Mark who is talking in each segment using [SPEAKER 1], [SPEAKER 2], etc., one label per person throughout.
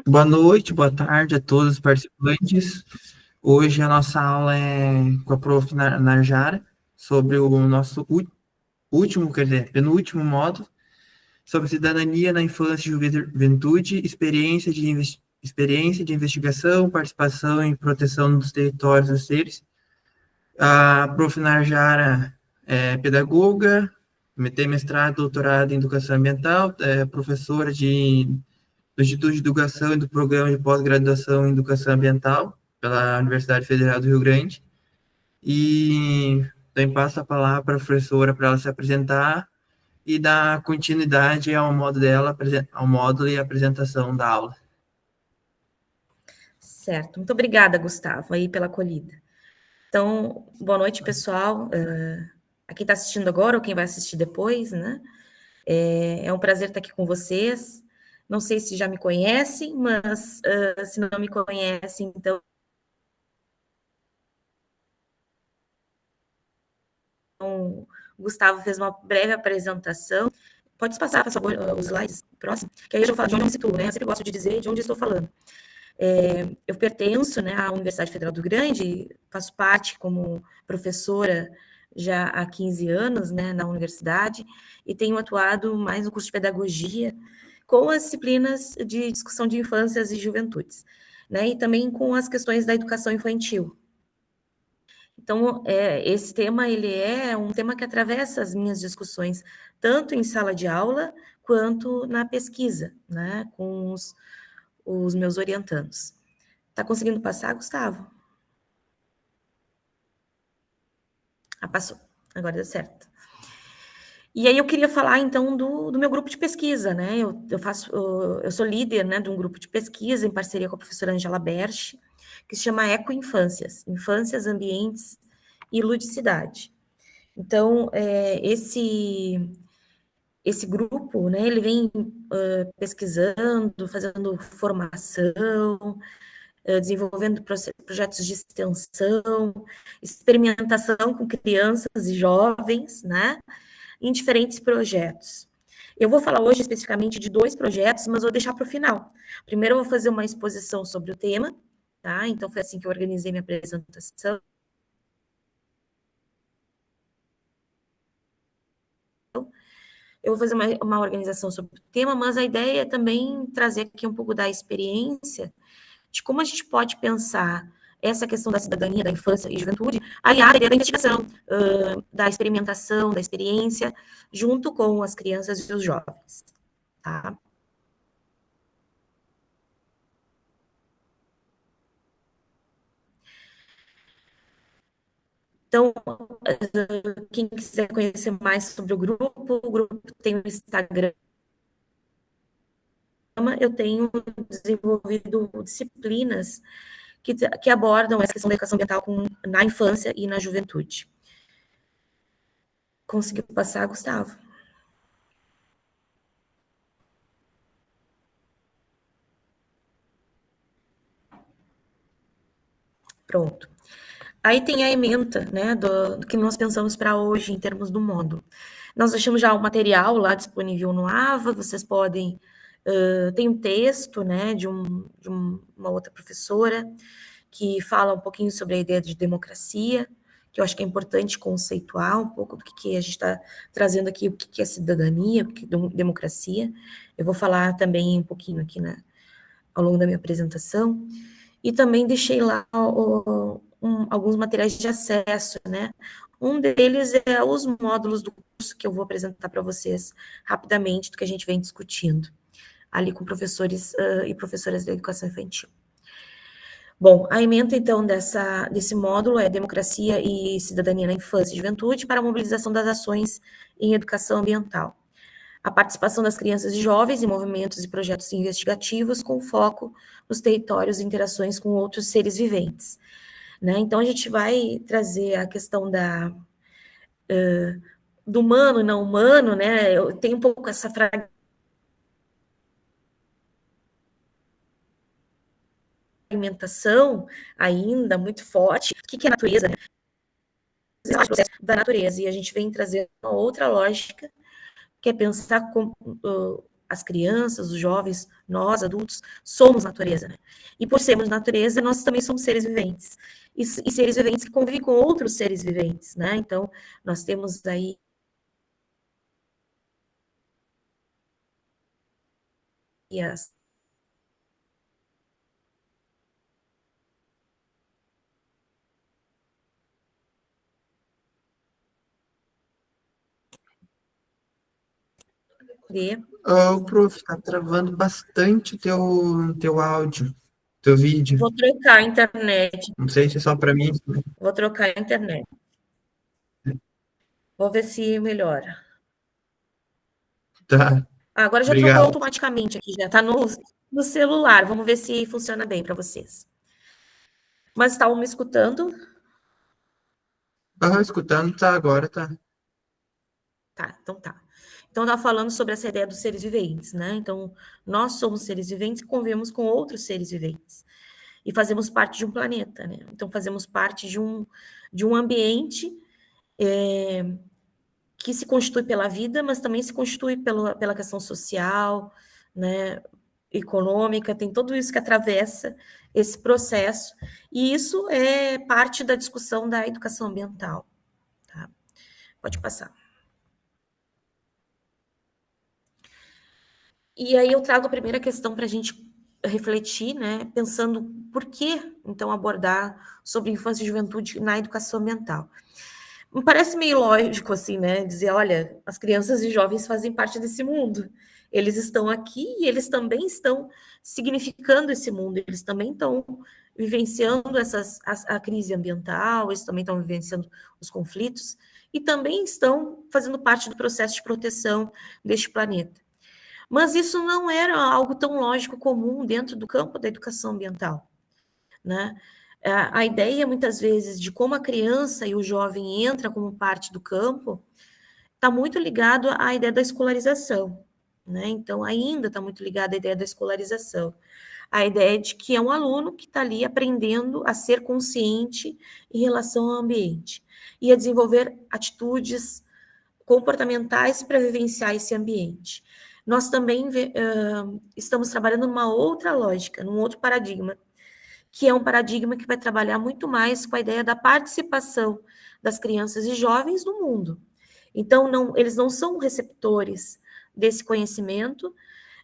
[SPEAKER 1] Boa noite, boa tarde a todos os participantes. Hoje a nossa aula é com a prof. Narjara, sobre o nosso último, quer dizer, penúltimo módulo, sobre cidadania na infância e juventude, experiência de investigação, participação e proteção dos territórios dos seres. A prof. Narjara é pedagoga, tem mestrado, doutorado em educação ambiental, é professora do Instituto de Educação e do Programa de Pós-Graduação em Educação Ambiental, pela Universidade Federal do Rio Grande. E também passo a palavra para a professora para ela se apresentar e dar continuidade ao modo dela, ao módulo e apresentação da aula.
[SPEAKER 2] Certo. Muito obrigada, Gustavo, aí pela acolhida. Então, boa noite, pessoal. A quem está assistindo agora ou quem vai assistir depois, né? É um prazer estar aqui com vocês. Não sei se já me conhecem, mas se não me conhecem, então o Gustavo fez uma breve apresentação. Pode passar, por favor, os slides próximos, que aí eu já vou falar de onde eu me situo, né? Eu sempre gosto de dizer de onde estou falando. Eu pertenço, né, à Universidade Federal do Rio Grande, faço parte como professora já há 15 anos, né, na universidade, e tenho atuado mais no curso de pedagogia com as disciplinas de discussão de infâncias e juventudes, né, e também com as questões da educação infantil. Então, esse tema, ele é um tema que atravessa as minhas discussões, tanto em sala de aula, quanto na pesquisa, né, com os meus orientandos. Tá conseguindo passar, Gustavo? Ah, passou. Agora deu certo. E aí eu queria falar, então, do meu grupo de pesquisa, né? Eu sou líder, né, de um grupo de pesquisa em parceria com a professora Angela Berch, que se chama Ecoinfâncias, Infâncias, Ambientes e Ludicidade. Então, esse grupo, né, ele vem pesquisando, fazendo formação, desenvolvendo projetos de extensão, experimentação com crianças e jovens, né, em diferentes projetos. Eu vou falar hoje especificamente de 2 projetos, mas vou deixar para o final. Primeiro eu vou fazer uma exposição sobre o tema, tá? Então foi assim que eu organizei minha apresentação. Eu vou fazer uma organização sobre o tema, mas a ideia é também trazer aqui um pouco da experiência de como a gente pode pensar essa questão da cidadania, da infância e juventude, aliada à ideia da investigação, da experimentação, da experiência, junto com as crianças e os jovens, tá? Então, quem quiser conhecer mais sobre o grupo tem o Instagram. Eu tenho desenvolvido disciplinas que abordam essa questão da educação ambiental na infância e na juventude. Conseguiu passar, Gustavo? Pronto. Aí tem a ementa, né, do que nós pensamos para hoje em termos do módulo. Nós deixamos já o material lá disponível no AVA, vocês podem... tem um texto, né, de uma outra professora, que fala um pouquinho sobre a ideia de democracia, que eu acho que é importante conceituar um pouco do que a gente está trazendo aqui, o que é cidadania, o que é democracia. Eu vou falar também um pouquinho aqui ao longo da minha apresentação. E também deixei lá alguns materiais de acesso, né? Um deles é os módulos do curso que eu vou apresentar para vocês rapidamente, do que a gente vem discutindo, ali com professores e professoras da educação infantil. Bom, a ementa, então, desse módulo é Democracia e Cidadania na Infância e Juventude para a mobilização das ações em educação ambiental. A participação das crianças e jovens em movimentos e projetos investigativos com foco nos territórios e interações com outros seres viventes, né? Então, a gente vai trazer a questão do humano e não humano, né? Eu tenho um pouco essa fragmentação ainda muito forte. O que é a natureza, né? O processo da natureza, e a gente vem trazer uma outra lógica, que é pensar as crianças, os jovens, nós, adultos, somos natureza, né? E por sermos natureza, nós também somos seres viventes. E seres viventes que convivem com outros seres viventes, né? Então, nós temos aí as de...
[SPEAKER 1] Ô, prof, tá travando bastante teu áudio, teu vídeo.
[SPEAKER 2] Vou trocar a internet.
[SPEAKER 1] Não sei se é só para mim.
[SPEAKER 2] Vou trocar a internet. Vou ver se melhora.
[SPEAKER 1] Tá,
[SPEAKER 2] Agora já trocou
[SPEAKER 1] obrigado.
[SPEAKER 2] automaticamente aqui, já está no celular. Vamos ver se funciona bem para vocês. Mas estavam me escutando?
[SPEAKER 1] Aham, escutando, tá, agora tá.
[SPEAKER 2] Tá, então tá. Então, eu estava falando sobre essa ideia dos seres viventes, né? Então, nós somos seres viventes e convivemos com outros seres viventes. E fazemos parte de um planeta, né? Então, fazemos parte de um ambiente que se constitui pela vida, mas também se constitui pela questão social, né? Econômica, tem tudo isso que atravessa esse processo. E isso é parte da discussão da educação ambiental. Tá? Pode passar. E aí eu trago a primeira questão para a gente refletir, né, pensando por que, então, abordar sobre infância e juventude na educação ambiental. Me parece meio lógico, assim, né, dizer, olha, as crianças e jovens fazem parte desse mundo, eles estão aqui e eles também estão significando esse mundo, eles também estão vivenciando a crise ambiental, eles também estão vivenciando os conflitos, e também estão fazendo parte do processo de proteção deste planeta. Mas isso não era algo tão lógico comum dentro do campo da educação ambiental, né? A ideia, muitas vezes, de como a criança e o jovem entra como parte do campo, está muito ligado à ideia da escolarização, né? Então, ainda está muito ligado à ideia da escolarização. A ideia de que é um aluno que está ali aprendendo a ser consciente em relação ao ambiente e a desenvolver atitudes comportamentais para vivenciar esse ambiente. Nós também estamos trabalhando numa outra lógica, num outro paradigma, que é um paradigma que vai trabalhar muito mais com a ideia da participação das crianças e jovens no mundo. Então, eles não são receptores desse conhecimento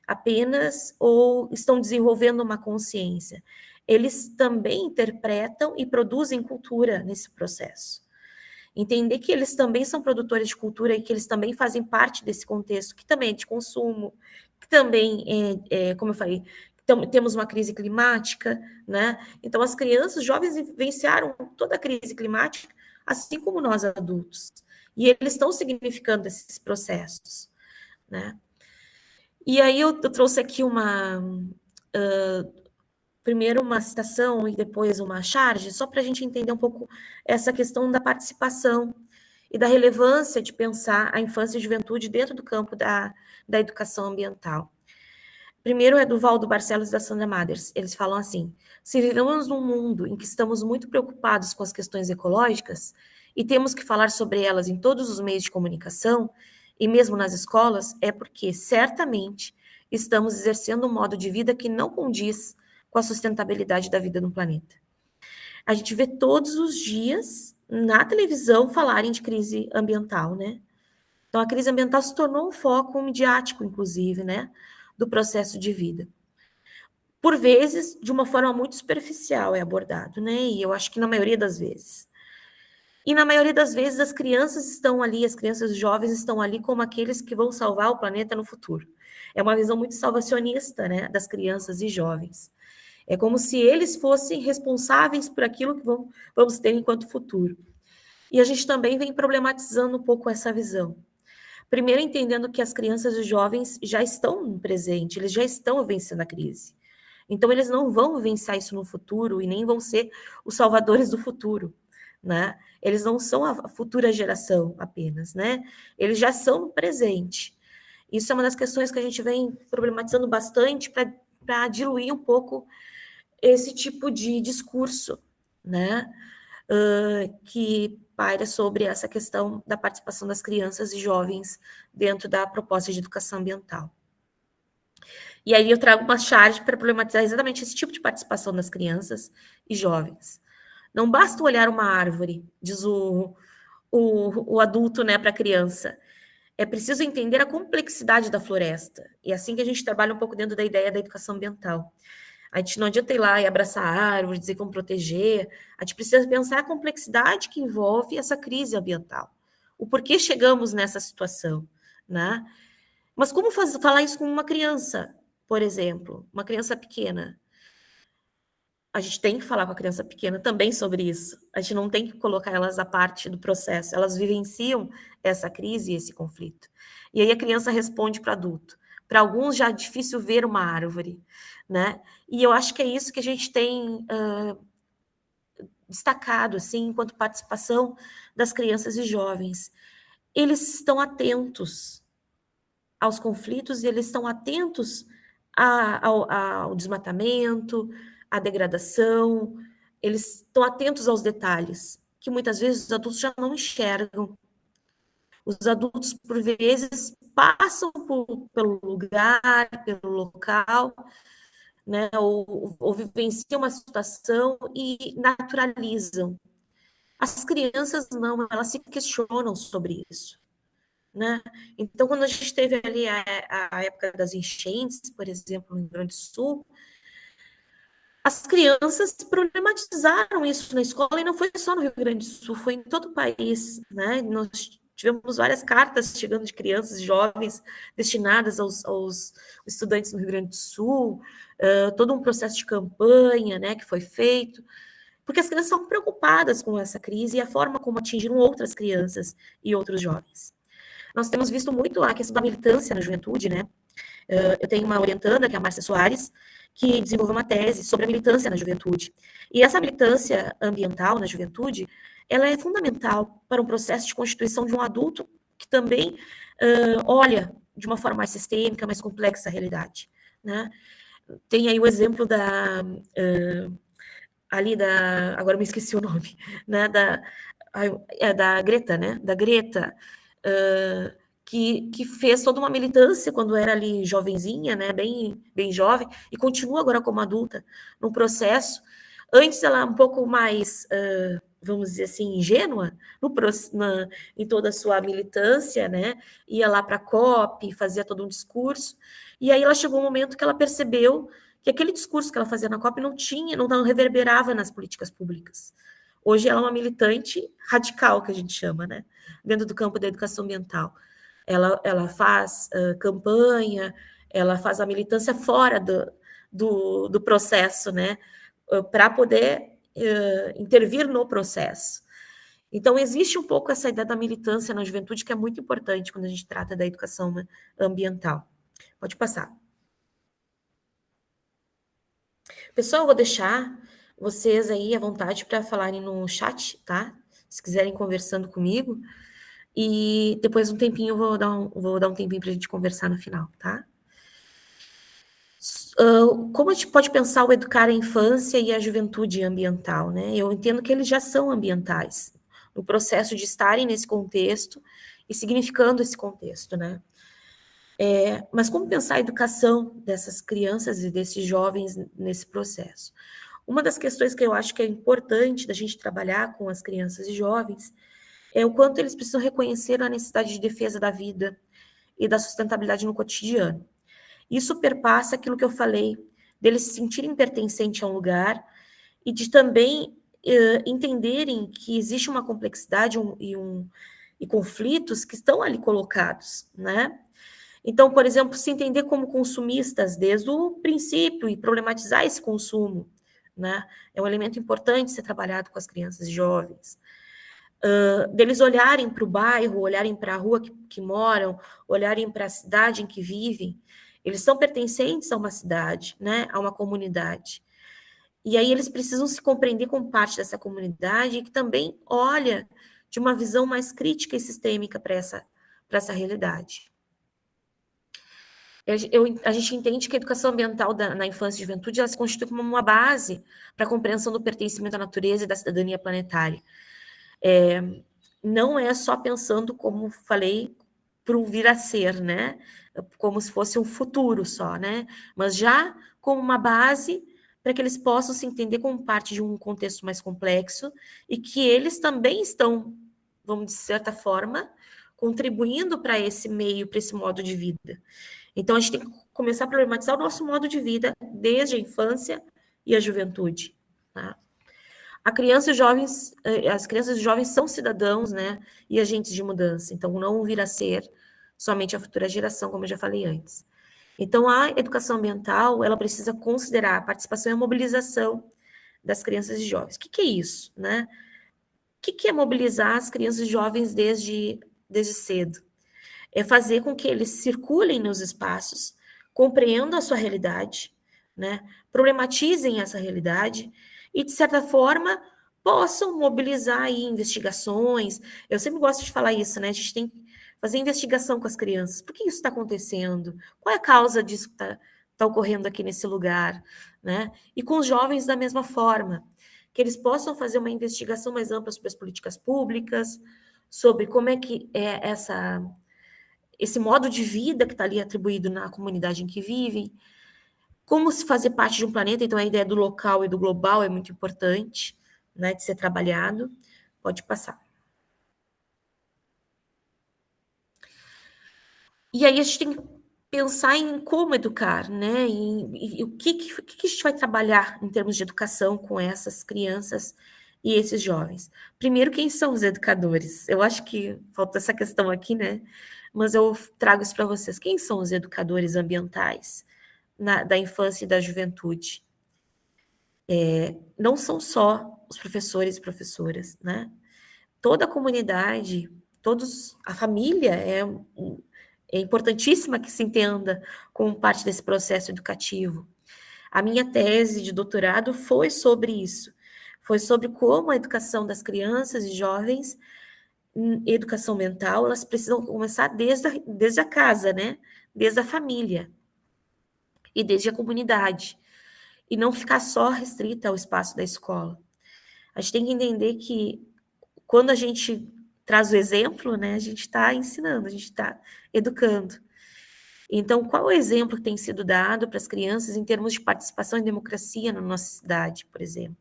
[SPEAKER 2] apenas, ou estão desenvolvendo uma consciência. Eles também interpretam e produzem cultura nesse processo. Entender que eles também são produtores de cultura e que eles também fazem parte desse contexto, que também é de consumo, que também como eu falei, temos uma crise climática, né? Então, as crianças, os jovens vivenciaram toda a crise climática, assim como nós adultos. E eles estão significando esses processos, né? E aí eu trouxe aqui primeiro uma citação e depois uma charge, só para a gente entender um pouco essa questão da participação e da relevância de pensar a infância e a juventude dentro do campo da educação ambiental. Primeiro é do Valdo Barcelos e da Sandra Mathers. Eles falam assim: se vivemos num mundo em que estamos muito preocupados com as questões ecológicas e temos que falar sobre elas em todos os meios de comunicação, e mesmo nas escolas, é porque, certamente, estamos exercendo um modo de vida que não condiz com a sustentabilidade da vida no planeta. A gente vê todos os dias na televisão falarem de crise ambiental, né? Então, a crise ambiental se tornou um foco midiático, inclusive, né, do processo de vida. Por vezes, de uma forma muito superficial é abordado, né? E eu acho que na maioria das vezes. E na maioria das vezes as crianças estão ali, as crianças jovens estão ali como aqueles que vão salvar o planeta no futuro. É uma visão muito salvacionista, né, das crianças e jovens. É como se eles fossem responsáveis por aquilo que vamos ter enquanto futuro. E a gente também vem problematizando um pouco essa visão. Primeiro, entendendo que as crianças e os jovens já estão no presente, eles já estão vencendo a crise. Então, eles não vão vencer isso no futuro e nem vão ser os salvadores do futuro, né? Eles não são a futura geração apenas, né? Eles já são no presente. Isso é uma das questões que a gente vem problematizando bastante para diluir um pouco esse tipo de discurso, né? Que paira sobre essa questão da participação das crianças e jovens dentro da proposta de educação ambiental. E aí eu trago uma charge para problematizar exatamente esse tipo de participação das crianças e jovens. Não basta olhar uma árvore, diz o adulto, né, para a criança. É preciso entender a complexidade da floresta. E é assim que a gente trabalha um pouco dentro da ideia da educação ambiental. A gente não adianta ir lá e abraçar a árvore, dizer como proteger. A gente precisa pensar a complexidade que envolve essa crise ambiental. O porquê chegamos nessa situação, né? Mas como falar isso com uma criança, por exemplo, uma criança pequena? A gente tem que falar com a criança pequena também sobre isso. A gente não tem que colocar elas à parte do processo. Elas vivenciam essa crise e esse conflito. E aí a criança responde para o adulto. Para alguns já é difícil ver uma árvore, né? E eu acho que é isso que a gente tem destacado, assim, enquanto participação das crianças e jovens. Eles estão atentos aos conflitos e eles estão atentos ao desmatamento, à degradação, eles estão atentos aos detalhes, que muitas vezes os adultos já não enxergam. Os adultos, por vezes, passam pelo lugar, pelo local, né, ou vivenciam uma situação e naturalizam. As crianças não, elas se questionam sobre isso. Né? Então, quando a gente teve ali a época das enchentes, por exemplo, no Rio Grande do Sul, as crianças problematizaram isso na escola, e não foi só no Rio Grande do Sul, foi em todo o país. Né? Nós tivemos várias cartas chegando de crianças e jovens destinadas aos estudantes no Rio Grande do Sul, todo um processo de campanha, né, que foi feito, porque as crianças são preocupadas com essa crise e a forma como atingiram outras crianças e outros jovens. Nós temos visto muito a questão da militância na juventude, né? Eu tenho uma orientanda, que é a Márcia Soares, que desenvolveu uma tese sobre a militância na juventude. E essa militância ambiental na juventude, ela é fundamental para um processo de constituição de um adulto que também olha de uma forma mais sistêmica, mais complexa a realidade, né? Tem aí o exemplo agora me esqueci o nome, né? Da Greta, né? Da Greta, que fez toda uma militância quando era ali jovenzinha, né, bem jovem, e continua agora como adulta, num processo. Antes ela um pouco mais, vamos dizer assim, ingênua em toda a sua militância, né, ia lá para a COP, fazia todo um discurso, e aí ela chegou um momento que ela percebeu que aquele discurso que ela fazia na COP não reverberava nas políticas públicas. Hoje ela é uma militante radical, que a gente chama, né, dentro do campo da educação ambiental. Ela faz campanha, ela faz a militância fora do processo, né, para poder intervir no processo. Então, existe um pouco essa ideia da militância na juventude, que é muito importante quando a gente trata da educação ambiental. Pode passar. Pessoal, eu vou deixar vocês aí à vontade para falarem no chat, tá? Se quiserem conversando comigo. E depois um tempinho eu vou dar um tempinho para a gente conversar no final, tá? Como a gente pode pensar o educar a infância e a juventude ambiental, né? Eu entendo que eles já são ambientais, no processo de estarem nesse contexto e significando esse contexto, né? Mas como pensar a educação dessas crianças e desses jovens nesse processo? Uma das questões que eu acho que é importante da gente trabalhar com as crianças e jovens é o quanto eles precisam reconhecer a necessidade de defesa da vida e da sustentabilidade no cotidiano. Isso perpassa aquilo que eu falei, deles se sentirem pertencentes a um lugar e de também entenderem que existe uma complexidade e conflitos que estão ali colocados, né? Então, por exemplo, se entender como consumistas desde o princípio e problematizar esse consumo, né? É um elemento importante ser trabalhado com as crianças e jovens. Deles olharem para o bairro, olharem para a rua que moram, olharem para a cidade em que vivem. Eles são pertencentes a uma cidade, né? A uma comunidade. E aí eles precisam se compreender como parte dessa comunidade que também olha de uma visão mais crítica e sistêmica para essa realidade. A gente entende que a educação ambiental na infância e juventude ela se constitui como uma base para a compreensão do pertencimento à natureza e da cidadania planetária. Não é só pensando, como falei, para o vir a ser, né? como se fosse um futuro só, né? Mas já como uma base para que eles possam se entender como parte de um contexto mais complexo e que eles também estão, vamos de certa forma, contribuindo para esse meio, para esse modo de vida. Então, a gente tem que começar a problematizar o nosso modo de vida desde a infância e a juventude. Tá? As crianças e jovens são cidadãos, né, e agentes de mudança. Então, não vir a ser somente a futura geração, como eu já falei antes. Então, a educação ambiental, ela precisa considerar a participação e a mobilização das crianças e jovens. O que é isso, né? O que é mobilizar as crianças e jovens desde cedo? É fazer com que eles circulem nos espaços, compreendam a sua realidade, né? Problematizem essa realidade e, de certa forma, possam mobilizar aí investigações. Eu sempre gosto de falar isso, né? A gente tem que fazer investigação com as crianças. Por que isso está acontecendo? Qual é a causa disso que está ocorrendo aqui nesse lugar, né? E com os jovens da mesma forma, que eles possam fazer uma investigação mais ampla sobre as políticas públicas, sobre como é que é esse modo de vida que está ali atribuído na comunidade em que vivem, como se fazer parte de um planeta, então a ideia do local e do global é muito importante, né, de ser trabalhado. Pode passar. E aí a gente tem que pensar em como educar, né, e o que a gente vai trabalhar em termos de educação com essas crianças e esses jovens. Primeiro, quem são os educadores? Eu acho que falta essa questão aqui, né, mas eu trago isso para vocês. Quem são os educadores ambientais da infância e da juventude? Não são só os professores e professoras, né? Toda a comunidade, a família é importantíssima que se entenda como parte desse processo educativo. A minha tese de doutorado foi sobre isso, foi sobre como a educação das crianças e jovens, educação mental, elas precisam começar desde a casa, né? Desde a família e desde a comunidade, e não ficar só restrita ao espaço da escola. A gente tem que entender que quando a gente traz o exemplo, né, a gente está ensinando, a gente está educando. Então, qual o exemplo que tem sido dado para as crianças em termos de participação e democracia na nossa cidade, por exemplo?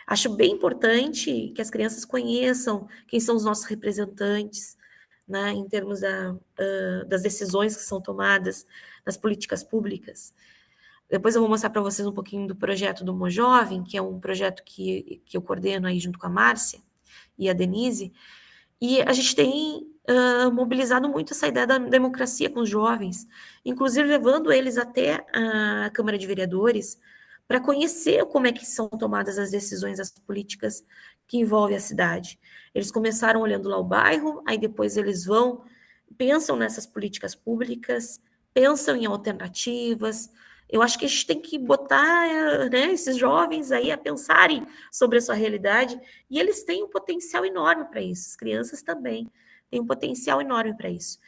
[SPEAKER 2] Acho bem importante que as crianças conheçam quem são os nossos representantes, né, em termos das decisões que são tomadas nas políticas públicas. Depois eu vou mostrar para vocês um pouquinho do projeto do Mojovem, que é um projeto que eu coordeno aí junto com a Márcia e a Denise, e a gente tem mobilizado muito essa ideia da democracia com os jovens, inclusive levando eles até a Câmara de Vereadores para conhecer como é que são tomadas as decisões, as políticas que envolvem a cidade. Eles começaram olhando lá o bairro, aí depois eles pensam nessas políticas públicas, pensam em alternativas. Eu acho que a gente tem que botar, né, esses jovens aí a pensarem sobre a sua realidade, e eles têm um potencial enorme para isso, as crianças também têm um potencial enorme para isso.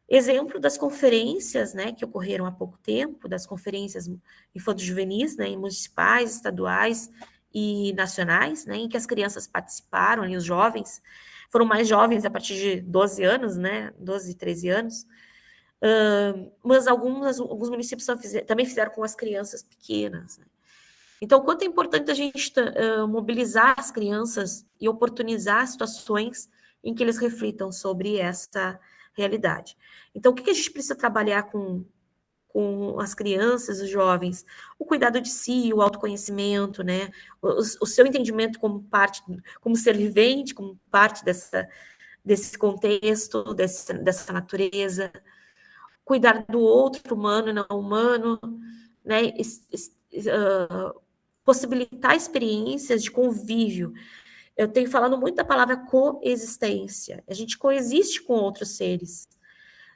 [SPEAKER 2] Exemplo das conferências, né, que ocorreram há pouco tempo, das conferências infanto-juvenis, né, municipais, estaduais e nacionais, né, em que as crianças participaram, e os jovens, foram mais jovens a partir de 12 anos, né, 12, 13 anos, mas alguns municípios também fizeram com as crianças pequenas, né? Então, quanto é importante a gente mobilizar as crianças e oportunizar situações em que eles reflitam sobre essa realidade. Então, o que a gente precisa trabalhar com as crianças, os jovens? O cuidado de si, o autoconhecimento, né? O seu entendimento como ser vivente, como parte desse contexto, dessa natureza, cuidar do outro humano e não humano, né? Possibilitar experiências de convívio. Eu tenho falado muito da palavra coexistência. A gente coexiste com outros seres.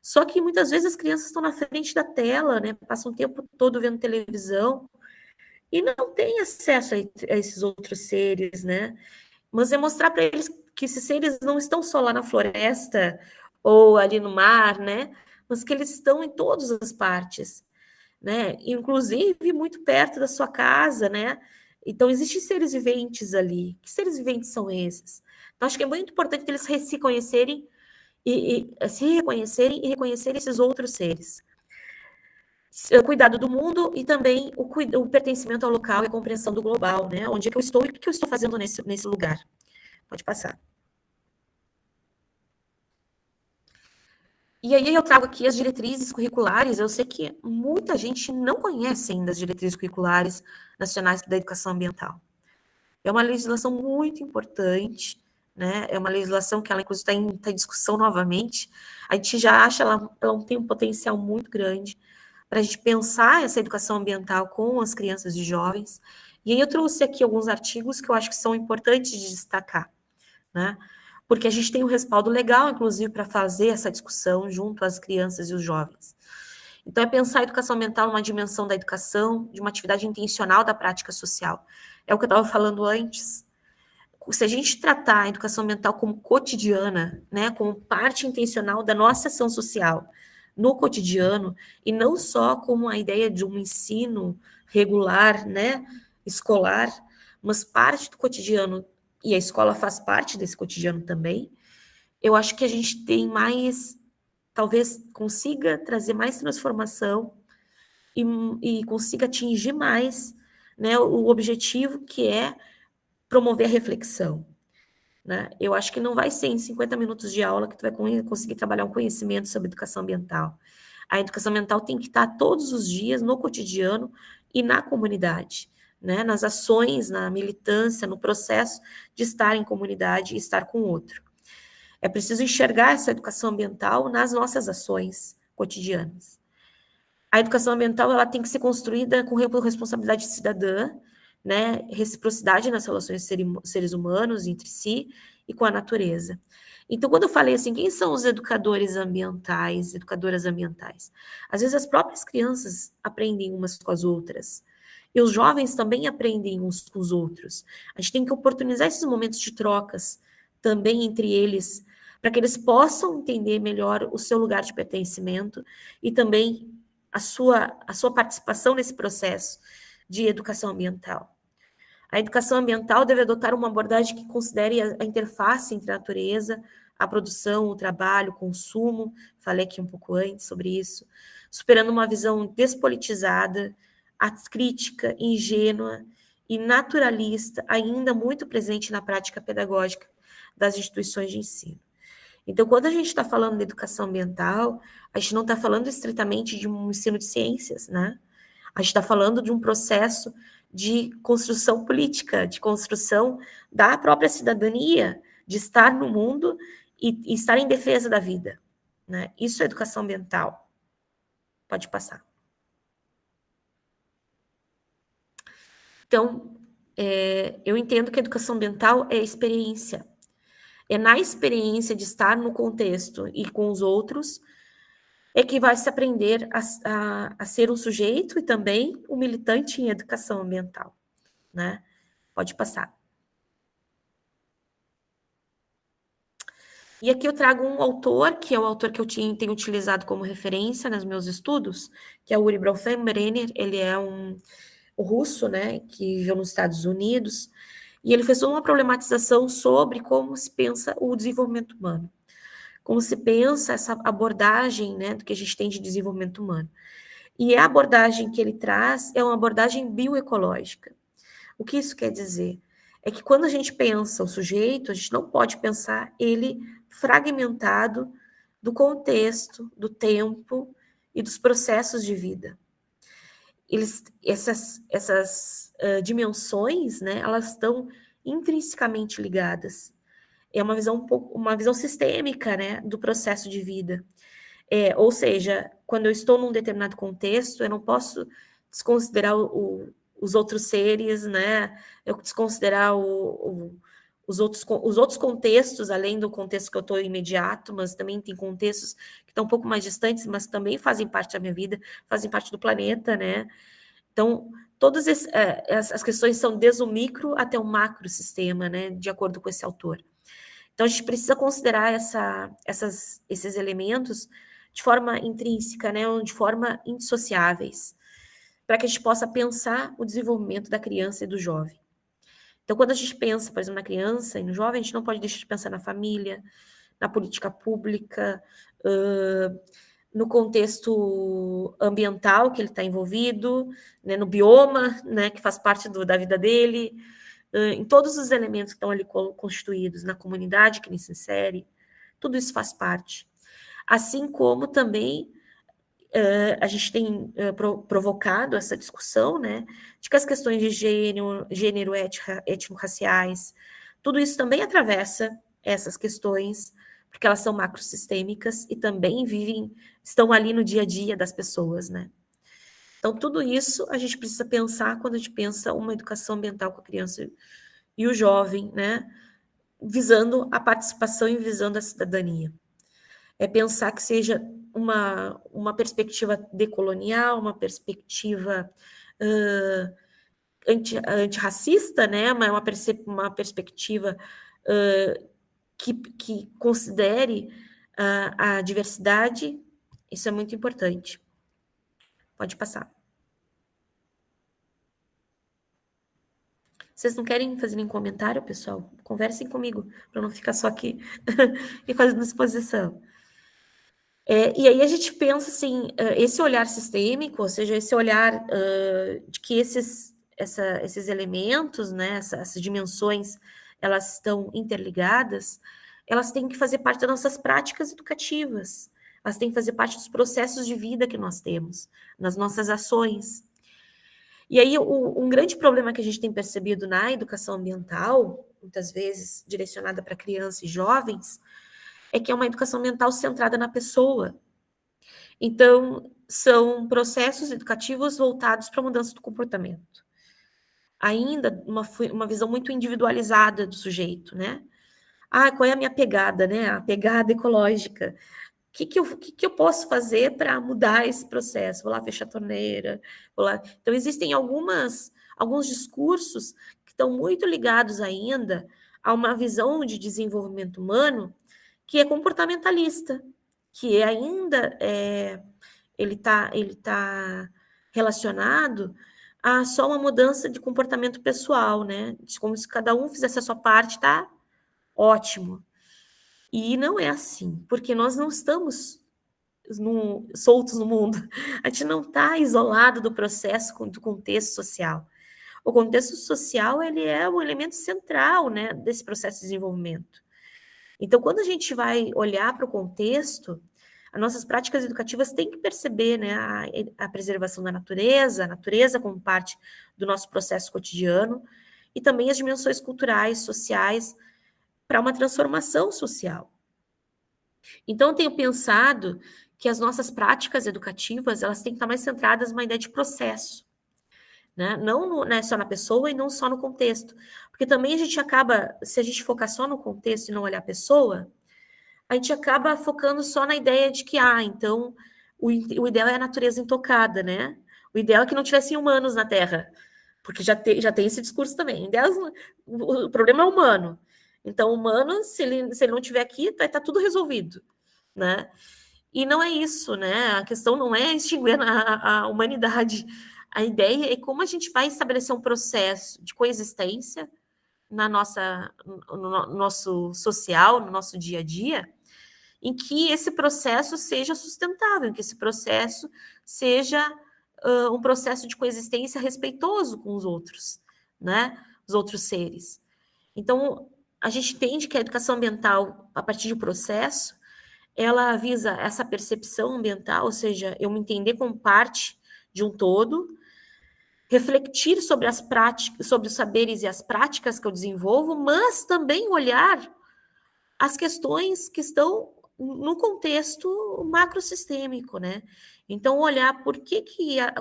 [SPEAKER 2] Só que muitas vezes as crianças estão na frente da tela, né? Passam o tempo todo vendo televisão e não têm acesso a esses outros seres, né? Mas é mostrar para eles que esses seres não estão só lá na floresta ou ali no mar, né? Mas que eles estão em todas as partes, né? Inclusive muito perto da sua casa, né? Então, existem seres viventes ali. Que seres viventes são esses? Então, acho que é muito importante que eles se conhecerem e se reconhecerem e reconhecer esses outros seres. Cuidado do mundo e também o pertencimento ao local e a compreensão do global, né? Onde é que eu estou e o que eu estou fazendo nesse lugar. Pode passar. E aí eu trago aqui as diretrizes curriculares. Eu sei que muita gente não conhece ainda as diretrizes curriculares nacionais da educação ambiental. É uma legislação muito importante, né? É uma legislação que ela, inclusive, está em discussão novamente. A gente já acha ela tem um potencial muito grande para a gente pensar essa educação ambiental com as crianças e jovens. E aí eu trouxe aqui alguns artigos que eu acho que são importantes de destacar, né? Porque a gente tem um respaldo legal, inclusive, para fazer essa discussão junto às crianças e os jovens. Então, é pensar a educação ambiental numa dimensão da educação, de uma atividade intencional da prática social. É o que eu estava falando antes. Se a gente tratar a educação ambiental como cotidiana, né, como parte intencional da nossa ação social no cotidiano, e não só como a ideia de um ensino regular, né, escolar, mas parte do cotidiano, e a escola faz parte desse cotidiano também, eu acho que a gente tem mais, talvez consiga trazer mais transformação e consiga atingir mais, né, o objetivo que é promover a reflexão, né? Eu acho que não vai ser em 50 minutos de aula que tu vai conseguir trabalhar um conhecimento sobre educação ambiental. A educação ambiental tem que estar todos os dias no cotidiano e na comunidade, né? Nas ações, na militância, no processo de estar em comunidade e estar com o outro. É preciso enxergar essa educação ambiental nas nossas ações cotidianas. A educação ambiental ela tem que ser construída com responsabilidade cidadã, né, reciprocidade nas relações seres humanos entre si e com a natureza. Então, quando eu falei assim, quem são os educadores ambientais, educadoras ambientais? Às vezes as próprias crianças aprendem umas com as outras. E os jovens também aprendem uns com os outros. A gente tem que oportunizar esses momentos de trocas também entre eles, para que eles possam entender melhor o seu lugar de pertencimento e também a sua participação nesse processo de educação ambiental. A educação ambiental deve adotar uma abordagem que considere a interface entre a natureza, a produção, o trabalho, o consumo, falei aqui um pouco antes sobre isso, superando uma visão despolitizada, crítica, ingênua e naturalista, ainda muito presente na prática pedagógica das instituições de ensino. Então, quando a gente está falando de educação ambiental, a gente não está falando estritamente de um ensino de ciências, né? A gente está falando de um processo de construção política, de construção da própria cidadania, de estar no mundo e estar em defesa da vida, né? Isso é educação ambiental. Pode passar. Então, eu entendo que a educação ambiental é experiência. É na experiência de estar no contexto e com os outros é que vai se aprender a ser um sujeito e também um militante em educação ambiental, né? Pode passar. E aqui eu trago um autor, que é o autor que eu tenho utilizado como referência nos meus estudos, que é o Uri Bronfenbrenner. Ele é um russo, né, que viveu nos Estados Unidos, e ele fez uma problematização sobre como se pensa o desenvolvimento humano, como se pensa essa abordagem, né, do que a gente tem de desenvolvimento humano. E a abordagem que ele traz é uma abordagem bioecológica. O que isso quer dizer? É que quando a gente pensa o sujeito, a gente não pode pensar ele fragmentado do contexto, do tempo e dos processos de vida. Essas dimensões, né, elas estão intrinsecamente ligadas. É uma visão sistêmica, né, do processo de vida. Ou seja, quando eu estou num determinado contexto, eu não posso desconsiderar os outros seres, né? Eu desconsiderar os outros contextos, além do contexto que eu estou imediato, mas também tem contextos que estão um pouco mais distantes, mas também fazem parte da minha vida, fazem parte do planeta, né? Então, todas as questões são desde o micro até o macro sistema, né? De acordo com esse autor. Então, a gente precisa considerar esses elementos de forma intrínseca, né, ou de forma indissociáveis, para que a gente possa pensar o desenvolvimento da criança e do jovem. Então, quando a gente pensa, por exemplo, na criança e no jovem, a gente não pode deixar de pensar na família, na política pública, no contexto ambiental que ele está envolvido, né, no bioma, né, que faz parte da vida dele, em todos os elementos que estão ali constituídos, na comunidade que ele se insere, tudo isso faz parte. Assim como também a gente tem provocado essa discussão, né, de que as questões de gênero étnico-raciais, tudo isso também atravessa essas questões, porque elas são macrosistêmicas e também estão ali no dia a dia das pessoas, né. Então, tudo isso a gente precisa pensar quando a gente pensa uma educação ambiental com a criança e o jovem, né, visando a participação e visando a cidadania. É pensar que seja uma perspectiva decolonial, uma perspectiva antirracista, né? Uma perspectiva que considere a diversidade. Isso é muito importante. Pode passar. Vocês não querem fazer nenhum comentário, pessoal? Conversem comigo, para não ficar só aqui e fazendo exposição. E aí a gente pensa assim, esse olhar sistêmico, ou seja, esse olhar de que esses elementos, né, essas dimensões, elas estão interligadas, elas têm que fazer parte das nossas práticas educativas, elas têm que fazer parte dos processos de vida que nós temos, nas nossas ações. E aí um grande problema que a gente tem percebido na educação ambiental, muitas vezes direcionada para crianças e jovens, é que é uma educação ambiental centrada na pessoa. Então, são processos educativos voltados para a mudança do comportamento. Ainda uma visão muito individualizada do sujeito, né? Qual é a minha pegada, né? A pegada ecológica. O que eu posso fazer para mudar esse processo? Vou lá fechar a torneira, vou lá. Então, existem alguns discursos que estão muito ligados ainda a uma visão de desenvolvimento humano que é comportamentalista, que ainda ele tá relacionado a só uma mudança de comportamento pessoal, né? Como se cada um fizesse a sua parte, tá ótimo. E não é assim, porque nós não estamos soltos no mundo. A gente não está isolado do processo, do contexto social. O contexto social, ele é um elemento central, né, desse processo de desenvolvimento. Então, quando a gente vai olhar para o contexto, as nossas práticas educativas têm que perceber, né, a preservação da natureza, a natureza como parte do nosso processo cotidiano, e também as dimensões culturais, sociais, para uma transformação social. Então, eu tenho pensado que as nossas práticas educativas, elas têm que estar mais centradas numa ideia de processo, né? Não é só na pessoa e não só no contexto. Porque também a gente acaba, se a gente focar só no contexto e não olhar a pessoa, a gente acaba focando só na ideia de que, então, o ideal é a natureza intocada, né? O ideal é que não tivessem humanos na Terra, porque já tem esse discurso também. O problema é humano. Então, o humano, se ele não estiver aqui, vai estar tudo resolvido, né? E não é isso, né? A questão não é extinguir a humanidade. A ideia é como a gente vai estabelecer um processo de coexistência no nosso social, no nosso dia a dia, em que esse processo seja sustentável, que esse processo seja um processo de coexistência respeitoso com os outros, né? Os outros seres. Então, a gente entende que a educação ambiental, a partir do processo, ela visa essa percepção ambiental, ou seja, eu me entender como parte de um todo, refletir sobre as práticas, sobre os saberes e as práticas que eu desenvolvo, mas também olhar as questões que estão no contexto macrosistêmico, né? Então, olhar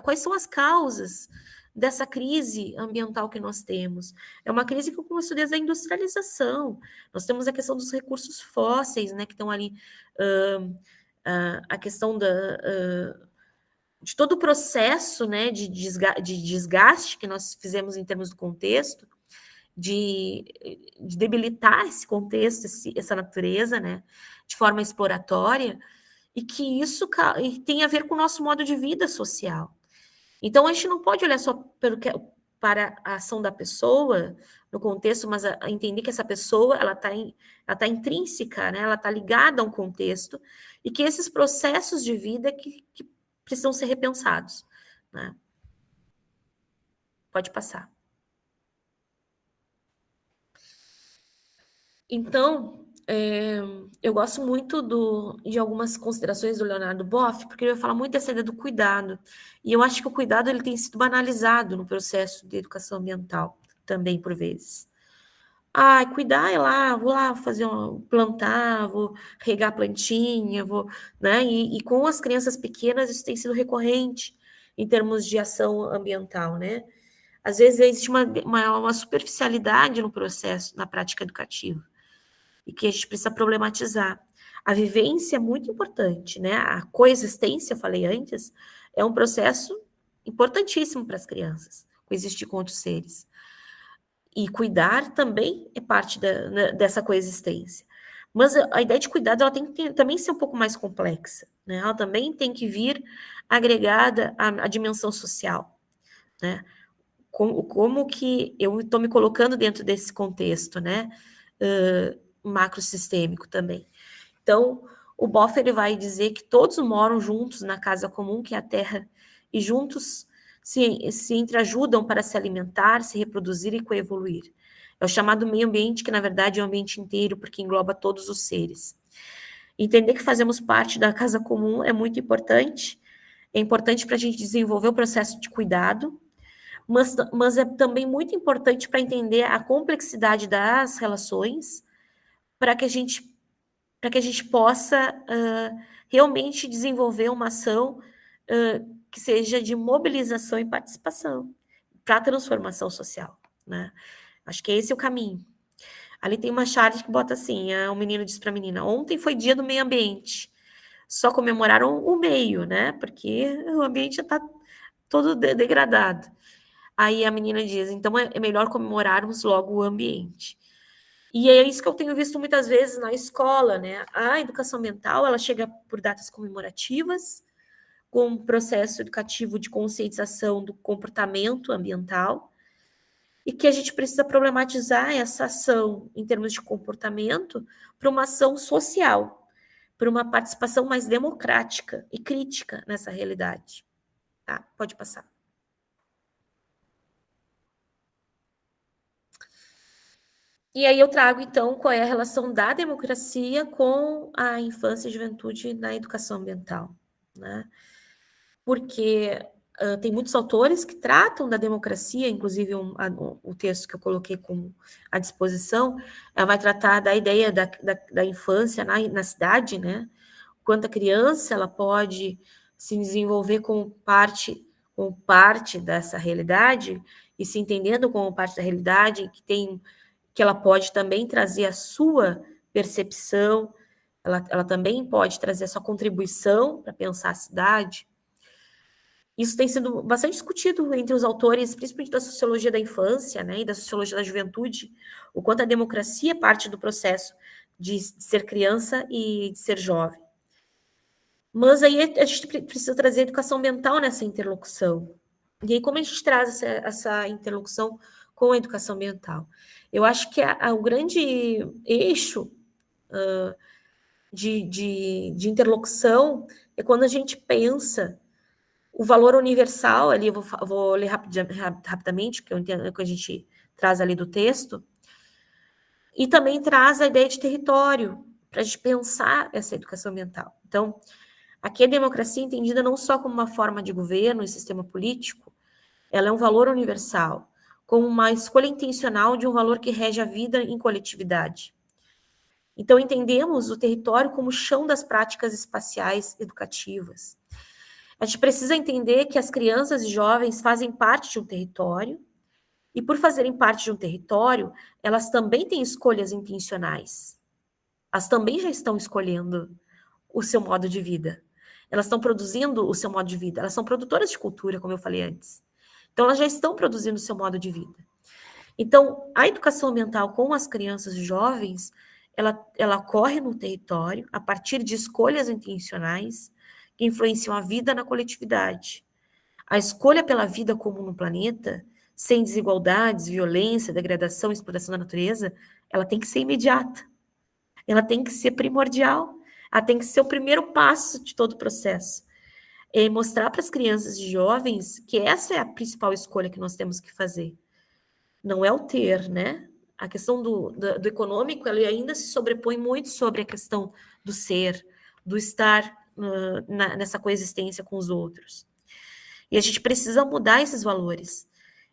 [SPEAKER 2] quais são as causas dessa crise ambiental que nós temos. É uma crise que começou desde a industrialização. Nós temos a questão dos recursos fósseis, né, que estão ali, a questão de todo o processo, né, de desgaste que nós fizemos em termos do contexto, de debilitar esse contexto, essa natureza, né, de forma exploratória, e que isso tem a ver com o nosso modo de vida social. Então, a gente não pode olhar só para a ação da pessoa, no contexto, mas a entender que essa pessoa, ela tá intrínseca, né? Ela tá ligada a um contexto, e que esses processos de vida que precisam ser repensados, né? Pode passar. Então, eu gosto muito de algumas considerações do Leonardo Boff, porque ele fala muito dessa ideia do cuidado. E eu acho que o cuidado ele tem sido banalizado no processo de educação ambiental, também por vezes. Ah, cuidar é lá, vou lá plantar, vou regar a plantinha, né? E com as crianças pequenas isso tem sido recorrente em termos de ação ambiental, né? Às vezes existe uma superficialidade no processo, na prática educativa, e que a gente precisa problematizar. A vivência é muito importante, né? A coexistência, eu falei antes, é um processo importantíssimo para as crianças, coexistir com outros seres. E cuidar também é parte dessa coexistência. Mas a ideia de cuidado ela tem que também ser um pouco mais complexa, né? Ela também tem que vir agregada à dimensão social, né? Como que eu estou me colocando dentro desse contexto, né? Macrosistêmico também. Então, o Boff ele vai dizer que todos moram juntos na casa comum, que é a Terra, e juntos se entreajudam para se alimentar, se reproduzir e coevoluir. É o chamado meio ambiente, que na verdade é o ambiente inteiro, porque engloba todos os seres. Entender que fazemos parte da casa comum é muito importante. É importante para a gente desenvolver o processo de cuidado, mas é também muito importante para entender a complexidade das relações, para que a gente possa realmente desenvolver uma ação que seja de mobilização e participação para a transformação social, né? Acho que esse é o caminho. Ali tem uma charge que bota assim, um menino diz para a menina, ontem foi dia do meio ambiente, só comemoraram o meio, né? Porque o ambiente já está todo degradado. Aí a menina diz, então é melhor comemorarmos logo o ambiente. E é isso que eu tenho visto muitas vezes na escola, né? A educação ambiental, ela chega por datas comemorativas, com um processo educativo de conscientização do comportamento ambiental, e que a gente precisa problematizar essa ação em termos de comportamento para uma ação social, para uma participação mais democrática e crítica nessa realidade. Tá? Pode passar. E aí eu trago, então, qual é a relação da democracia com a infância e juventude na educação ambiental, né? Porque tem muitos autores que tratam da democracia, inclusive o texto que eu coloquei à disposição, ela vai tratar da ideia da infância na cidade, né? Quanto a criança ela pode se desenvolver como parte dessa realidade e se entendendo como parte da realidade, que ela pode também trazer a sua percepção, ela também pode trazer a sua contribuição para pensar a cidade. Isso tem sido bastante discutido entre os autores, principalmente da sociologia da infância, né, e da sociologia da juventude, o quanto a democracia é parte do processo de ser criança e de ser jovem. Mas aí a gente precisa trazer a educação ambiental nessa interlocução. E aí como a gente traz essa interlocução com a educação ambiental? Eu acho que o grande eixo de interlocução é quando a gente pensa o valor universal, ali eu vou ler rapidamente, que eu entendo que a gente traz ali do texto, e também traz a ideia de território, para a gente pensar essa educação ambiental. Então, aqui a democracia é entendida não só como uma forma de governo e sistema político, ela é um valor universal, como uma escolha intencional de um valor que rege a vida em coletividade. Então, entendemos o território como o chão das práticas espaciais educativas. A gente precisa entender que as crianças e jovens fazem parte de um território, e por fazerem parte de um território, elas também têm escolhas intencionais. Elas também já estão escolhendo o seu modo de vida. Elas estão produzindo o seu modo de vida. Elas são produtoras de cultura, como eu falei antes. Então, elas já estão produzindo o seu modo de vida. Então, a educação ambiental com as crianças e jovens, ela ocorre no território a partir de escolhas intencionais que influenciam a vida na coletividade. A escolha pela vida comum no planeta sem desigualdades, violência, degradação, exploração da natureza, ela tem que ser imediata. Ela tem que ser primordial. Ela tem que ser o primeiro passo de todo o processo. É mostrar para as crianças e jovens que essa é a principal escolha que nós temos que fazer. Não é o ter, né? A questão do econômico, ela ainda se sobrepõe muito sobre a questão do ser, do estar nessa coexistência com os outros. E a gente precisa mudar esses valores.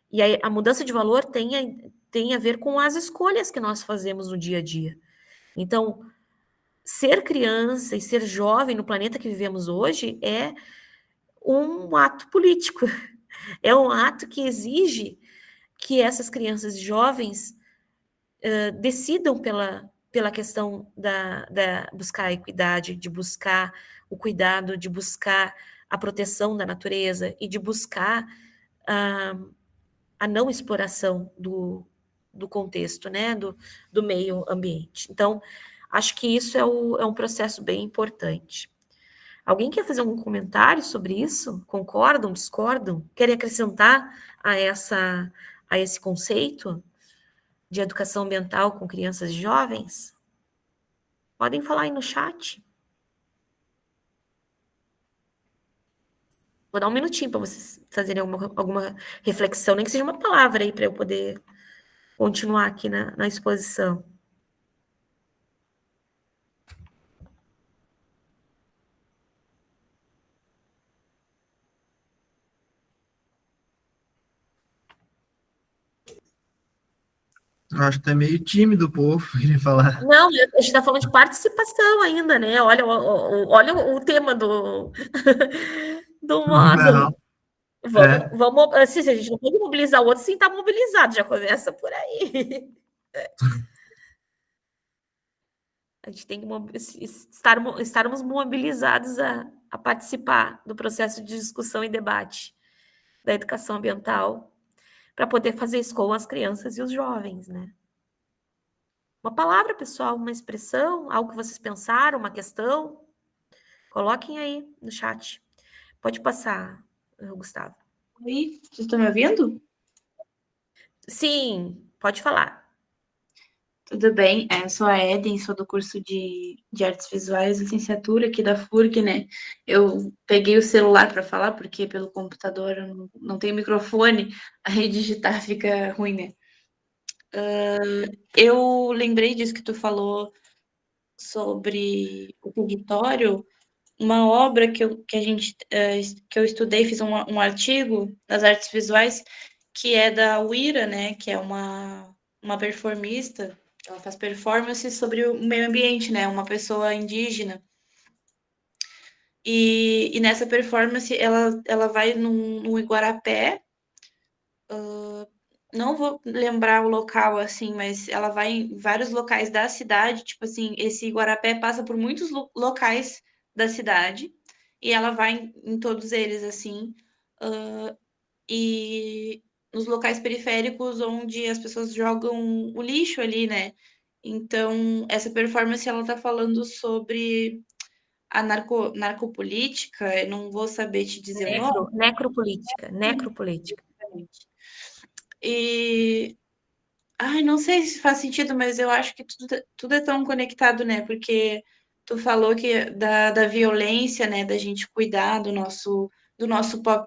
[SPEAKER 2] E a mudança de valor tem a ver com as escolhas que nós fazemos no dia a dia. Então, ser criança e ser jovem no planeta que vivemos hoje é um ato político. É um ato que exige que essas crianças e jovens decidam pela questão da buscar a equidade, de buscar o cuidado, de buscar a proteção da natureza e de buscar a não exploração do contexto, né, do meio ambiente. Então, acho que isso é um processo bem importante. Alguém quer fazer algum comentário sobre isso? Concordam, discordam? Querem acrescentar a esse conceito de educação ambiental com crianças e jovens? Podem falar aí no chat. Vou dar um minutinho para vocês fazerem alguma reflexão, nem que seja uma palavra aí para eu poder continuar aqui na exposição.
[SPEAKER 1] Eu acho que tá meio tímido o povo, queria falar.
[SPEAKER 2] Não, a gente está falando de participação ainda, né? Olha o tema do
[SPEAKER 1] Não,
[SPEAKER 2] módulo.
[SPEAKER 1] é.
[SPEAKER 2] Vamos, assim, a gente não pode mobilizar o outro sem estar mobilizado, já começa por aí. A gente tem que estarmos mobilizados a participar do processo de discussão e debate da educação ambiental para poder fazer isso com as crianças e os jovens, né? Uma palavra, pessoal, uma expressão, algo que vocês pensaram, uma questão, coloquem aí no chat. Pode passar, Gustavo.
[SPEAKER 3] Oi, vocês estão me ouvindo?
[SPEAKER 2] Sim, pode falar.
[SPEAKER 3] Tudo bem, sou a Eden, sou do curso de Artes Visuais, licenciatura aqui da FURG, né? Eu peguei o celular para falar, porque pelo computador eu não tenho microfone, aí digitar fica ruim, né? Eu lembrei disso que tu falou sobre o território, uma obra que eu estudei, fiz um artigo das artes visuais, que é da Uira, né, que é uma performista, ela faz performance sobre o meio ambiente, né, uma pessoa indígena. E nessa performance ela vai num Iguarapé, não vou lembrar o local assim, mas ela vai em vários locais da cidade, tipo assim, esse Iguarapé passa por muitos locais da cidade e ela vai em todos eles assim, e nos locais periféricos onde as pessoas jogam o lixo ali, né? Então, essa performance ela tá falando sobre a narcopolítica, eu não vou saber te dizer o nome.
[SPEAKER 2] Necropolítica.
[SPEAKER 3] E ai, não sei se faz sentido, mas eu acho que tudo é tão conectado, né? Porque tu falou que da violência, né? Da gente cuidar do nosso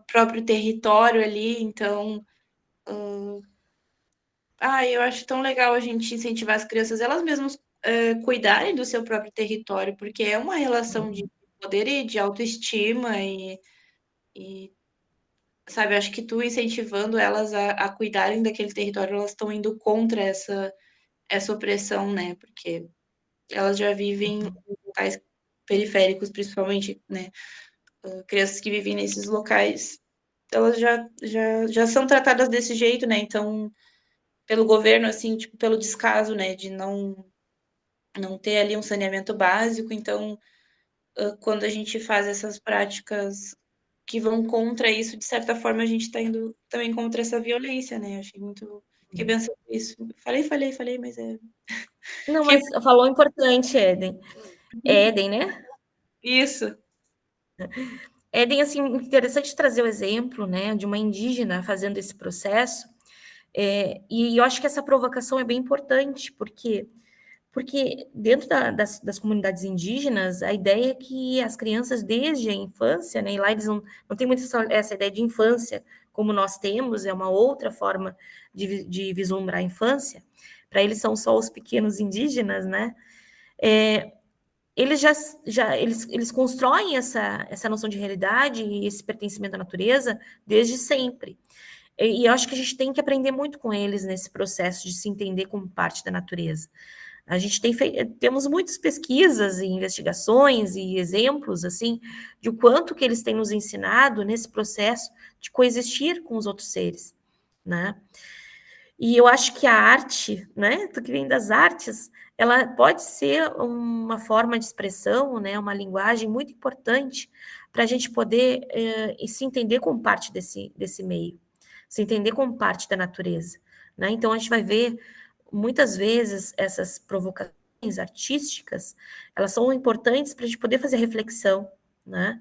[SPEAKER 3] próprio território ali. Então, eu acho tão legal a gente incentivar as crianças, elas mesmas cuidarem do seu próprio território, porque é uma relação de poder e de autoestima e sabe, acho que tu incentivando elas a cuidarem daquele território, elas estão indo contra essa opressão, né? Porque elas já vivem em locais periféricos, principalmente, né? Crianças que vivem nesses locais, elas já são tratadas desse jeito, né? Então, pelo governo, assim, tipo, pelo descaso, né? De não ter ali um saneamento básico. Então, quando a gente faz essas práticas que vão contra isso, de certa forma, a gente está indo também contra essa violência, né? Achei muito. Fiquei pensando nisso. Falei, mas é.
[SPEAKER 2] Não, mas falou importante, Eden. É Eden, né?
[SPEAKER 3] Isso.
[SPEAKER 2] Eden, assim, interessante trazer o exemplo, né, de uma indígena fazendo esse processo, E eu acho que essa provocação é bem importante, porque dentro das comunidades indígenas, a ideia é que as crianças, desde a infância, né, e lá eles não têm muito essa ideia de infância como nós temos, é uma outra forma de vislumbrar a infância. Para eles são só os pequenos indígenas, né? Eles eles constroem essa noção de realidade e esse pertencimento à natureza desde sempre. E eu acho que a gente tem que aprender muito com eles nesse processo de se entender como parte da natureza. A gente temos muitas pesquisas e investigações e exemplos, assim, de o quanto que eles têm nos ensinado nesse processo de coexistir com os outros seres, né? E eu acho que a arte, né, do que vem das artes, ela pode ser uma forma de expressão, né, uma linguagem muito importante para a gente poder se entender como parte desse meio, se entender como parte da natureza, né? Então a gente vai ver muitas vezes essas provocações artísticas, elas são importantes para a gente poder fazer reflexão, né?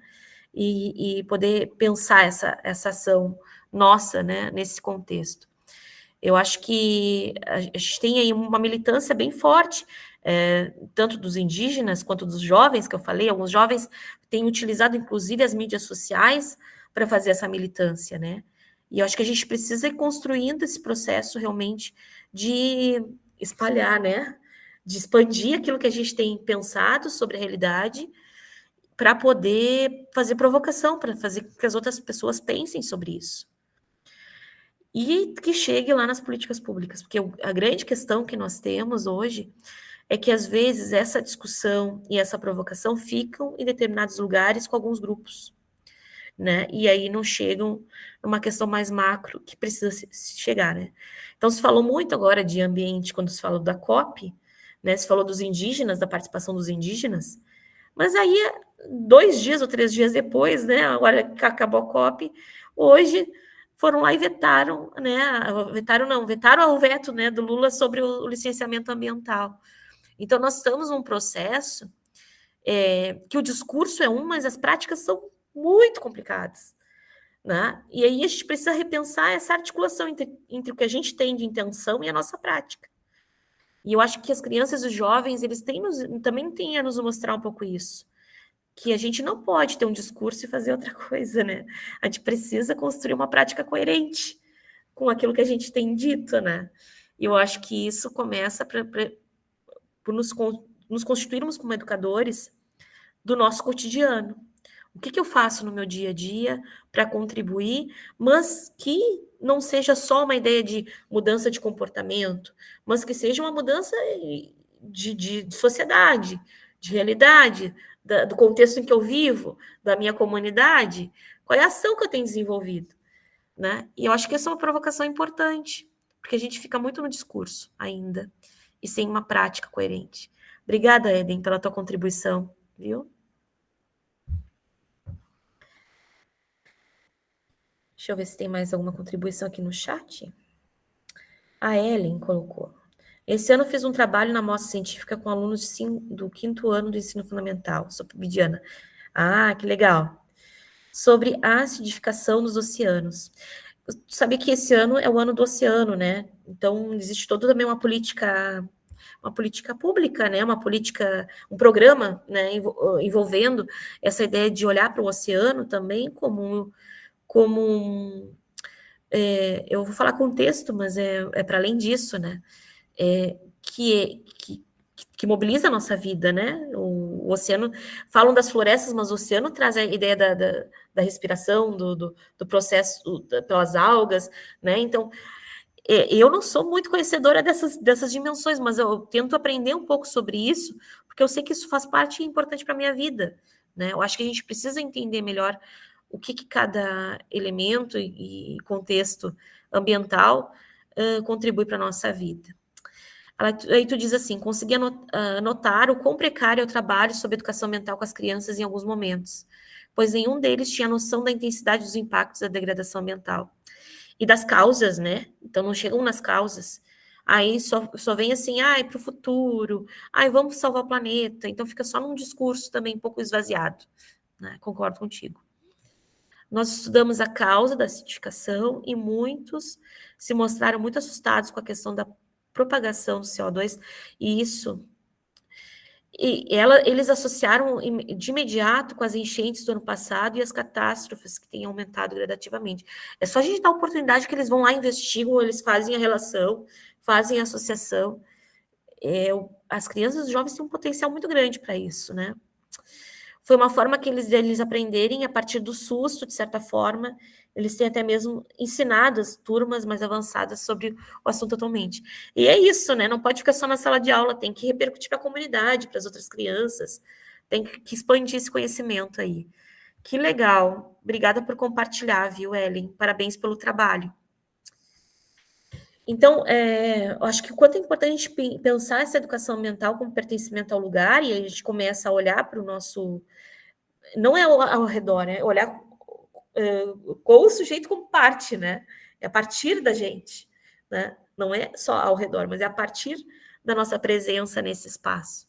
[SPEAKER 2] E poder pensar essa ação nossa, né, nesse contexto. Eu acho que a gente tem aí uma militância bem forte, tanto dos indígenas quanto dos jovens, que eu falei. Alguns jovens têm utilizado, inclusive, as mídias sociais para fazer essa militância, né? E eu acho que a gente precisa ir construindo esse processo realmente de espalhar, né? De expandir aquilo que a gente tem pensado sobre a realidade para poder fazer provocação, para fazer com que as outras pessoas pensem sobre isso. E que chegue lá nas políticas públicas, porque a grande questão que nós temos hoje é que, às vezes, essa discussão e essa provocação ficam em determinados lugares com alguns grupos, né? E aí não chegam numa questão mais macro que precisa se chegar, né? Então, se falou muito agora de ambiente quando se falou da COP, né? Se falou dos indígenas, da participação dos indígenas, mas aí, 2 dias ou 3 dias depois, né? Agora que acabou a COP, hoje foram lá e vetaram, né? Vetaram o veto, né, do Lula sobre o licenciamento ambiental. Então, nós estamos num processo que o discurso é mas as práticas são muito complicadas, né? E aí a gente precisa repensar essa articulação entre o que a gente tem de intenção e a nossa prática. E eu acho que as crianças e os jovens, eles também têm a nos mostrar um pouco isso, que a gente não pode ter um discurso e fazer outra coisa, né? A gente precisa construir uma prática coerente com aquilo que a gente tem dito, né? E eu acho que isso começa por nos constituirmos como educadores do nosso cotidiano. O que eu faço no meu dia a dia para contribuir, mas que não seja só uma ideia de mudança de comportamento, mas que seja uma mudança de sociedade, de realidade, do contexto em que eu vivo, da minha comunidade. Qual é a ação que eu tenho desenvolvido, né? E eu acho que essa é uma provocação importante, porque a gente fica muito no discurso ainda, e sem uma prática coerente. Obrigada, Eden, pela tua contribuição, viu? Deixa eu ver se tem mais alguma contribuição aqui no chat. A Ellen colocou. Esse ano fiz um trabalho na mostra científica com alunos do 5º ano do ensino fundamental, sobre Bidiana. Ah, que legal. Sobre a acidificação dos oceanos. Sabe que esse ano é o ano do oceano, né? Então, existe toda também uma política pública, né? Um programa, né? Envolvendo essa ideia de olhar para o oceano também como eu vou falar contexto, mas é para além disso, né? Que mobiliza a nossa vida, né? O oceano, falam das florestas, mas o oceano traz a ideia da respiração, do processo pelas algas, né? Então, eu não sou muito conhecedora dessas dimensões, mas eu tento aprender um pouco sobre isso, porque eu sei que isso faz parte importante para a minha vida, né? Eu acho que a gente precisa entender melhor o que cada elemento e contexto ambiental contribui para a nossa vida. Aí tu diz assim, consegui notar o quão precário é o trabalho sobre educação ambiental com as crianças em alguns momentos, pois nenhum deles tinha noção da intensidade dos impactos da degradação ambiental. E das causas, né? Então não chegam nas causas. Aí só vem assim, para o futuro, vamos salvar o planeta. Então fica só num discurso também um pouco esvaziado, né? Concordo contigo. Nós estudamos a causa da acidificação e muitos se mostraram muito assustados com a questão da propagação do CO2, e isso... eles associaram de imediato com as enchentes do ano passado e as catástrofes que têm aumentado gradativamente. É só a gente dar a oportunidade que eles vão lá, investigam, eles fazem a relação, fazem a associação. As crianças e os jovens têm um potencial muito grande para isso, né? Foi uma forma que eles aprenderem a partir do susto, de certa forma. Eles têm até mesmo ensinado as turmas mais avançadas sobre o assunto atualmente. E é isso, né? Não pode ficar só na sala de aula, tem que repercutir para a comunidade, para as outras crianças, tem que expandir esse conhecimento aí. Que legal. Obrigada por compartilhar, viu, Ellen? Parabéns pelo trabalho. Então, eu acho que o quanto é importante a gente pensar essa educação ambiental como pertencimento ao lugar, e a gente começa a olhar para o nosso... Não é ao redor, né? Olhar com o sujeito como parte, né? É a partir da gente, né? Não é só ao redor, mas é a partir da nossa presença nesse espaço.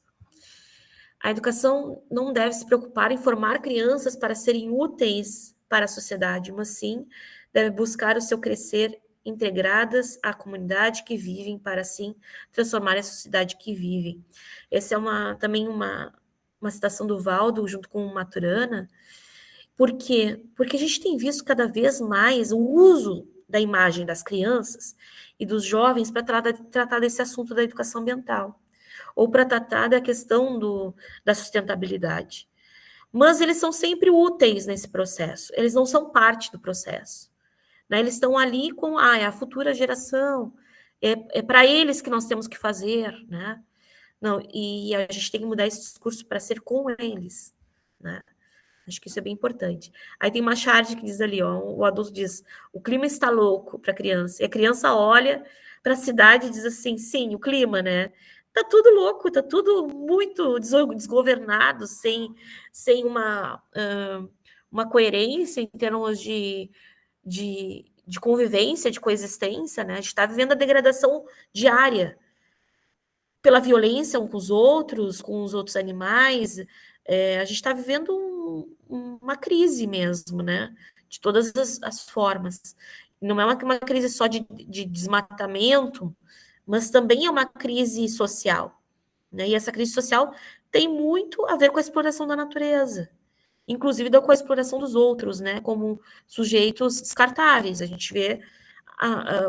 [SPEAKER 2] A educação não deve se preocupar em formar crianças para serem úteis para a sociedade, mas sim deve buscar o seu crescer integradas à comunidade que vivem, para assim transformar a sociedade que vivem. Essa é também uma citação do Valdo, junto com o Maturana. Por quê? Porque a gente tem visto cada vez mais o uso da imagem das crianças e dos jovens para tratar desse assunto da educação ambiental, ou para tratar da questão da sustentabilidade. Mas eles são sempre úteis nesse processo, eles não são parte do processo. Né? Eles estão ali com é a futura geração, é para eles que nós temos que fazer, né? Não, e a gente tem que mudar esse discurso para ser com eles, né? Acho que isso é bem importante. Aí tem uma charge que diz ali, ó, o adulto diz, o clima está louco para a criança. E a criança olha para a cidade e diz assim, sim, o clima, né? Tá tudo louco, tá tudo muito desgovernado, sem uma coerência em termos de convivência, de coexistência, né? A gente está vivendo a degradação diária pela violência uns com os outros animais. A gente está vivendo uma crise mesmo, né? De todas as formas. Não é uma crise só de desmatamento, mas também é uma crise social, né? E essa crise social tem muito a ver com a exploração da natureza, inclusive com a exploração dos outros, né? Como sujeitos descartáveis. A gente vê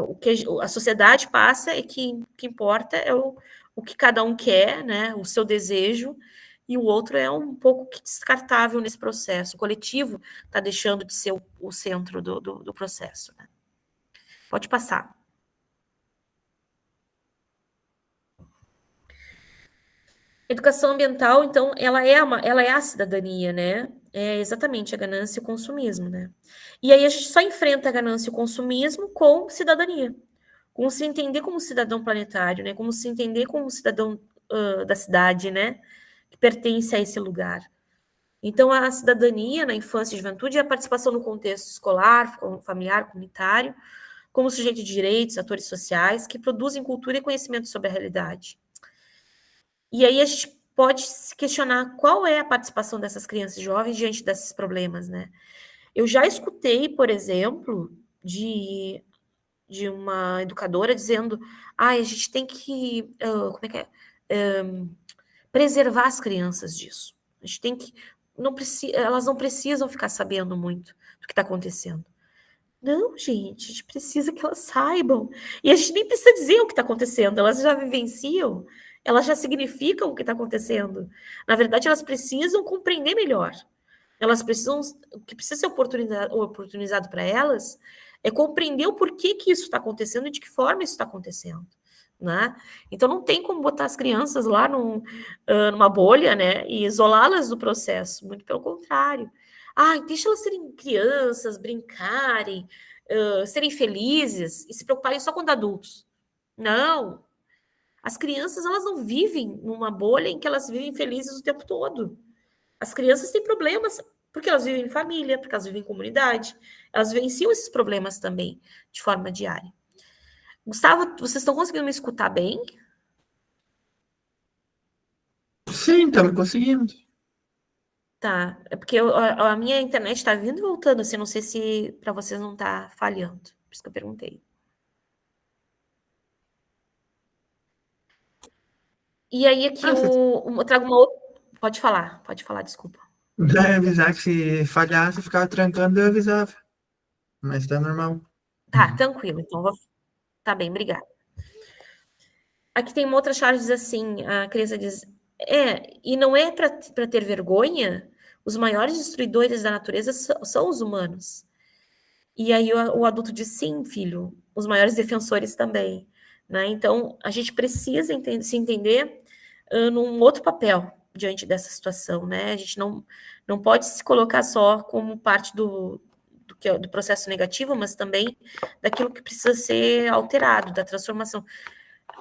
[SPEAKER 2] o que a sociedade passa e que o que importa é o que cada um quer, né? O seu desejo, e o outro é um pouco descartável nesse processo. O coletivo está deixando de ser o centro do processo. Né? Pode passar. Educação ambiental, então, ela é a cidadania, né? É exatamente a ganância e o consumismo, né? E aí a gente só enfrenta a ganância e o consumismo com cidadania, com se entender como cidadão planetário, né? Como se entender como cidadão da cidade, né? Que pertence a esse lugar. Então, a cidadania na infância e juventude é a participação no contexto escolar, familiar, comunitário, como sujeito de direitos, atores sociais, que produzem cultura e conhecimento sobre a realidade. E aí a gente pode se questionar qual é a participação dessas crianças e jovens diante desses problemas, né? Eu já escutei, por exemplo, de uma educadora dizendo, a gente tem que, preservar as crianças disso. A gente tem que, elas não precisam ficar sabendo muito do que está acontecendo. Não, gente, a gente precisa que elas saibam. E a gente nem precisa dizer o que está acontecendo, elas já vivenciam, elas já significam o que está acontecendo. Na verdade, elas precisam compreender melhor. Elas precisam, o que precisa ser oportunizado para elas é compreender o porquê que isso está acontecendo e de que forma isso está acontecendo. Né? Então, não tem como botar as crianças lá numa bolha, né, e isolá-las do processo, muito pelo contrário. Deixa elas serem crianças, brincarem, serem felizes e se preocuparem só quando adultos. Não. As crianças, elas não vivem numa bolha em que elas vivem felizes o tempo todo. As crianças têm problemas porque elas vivem em família, porque elas vivem em comunidade. Elas vivenciam esses problemas também de forma diária. Gustavo, vocês estão conseguindo me escutar bem?
[SPEAKER 1] Sim, estamos conseguindo.
[SPEAKER 2] Tá, é porque a minha internet está vindo e voltando, assim, não sei se para vocês não está falhando, por isso que eu perguntei. E aí aqui eu trago uma outra... Pode falar, desculpa.
[SPEAKER 1] Já ia avisar que se falhasse, ficava trancando, eu avisava. Mas tá normal.
[SPEAKER 2] Tá, tranquilo, então tá bem, obrigada. Aqui tem uma outra charge, diz assim, a criança diz, e não é para ter vergonha, os maiores destruidores da natureza são os humanos. E aí o adulto diz, sim, filho, os maiores defensores também, né? Então, a gente precisa se entender num outro papel diante dessa situação, né? A gente não pode se colocar só como parte do processo negativo, mas também daquilo que precisa ser alterado, da transformação.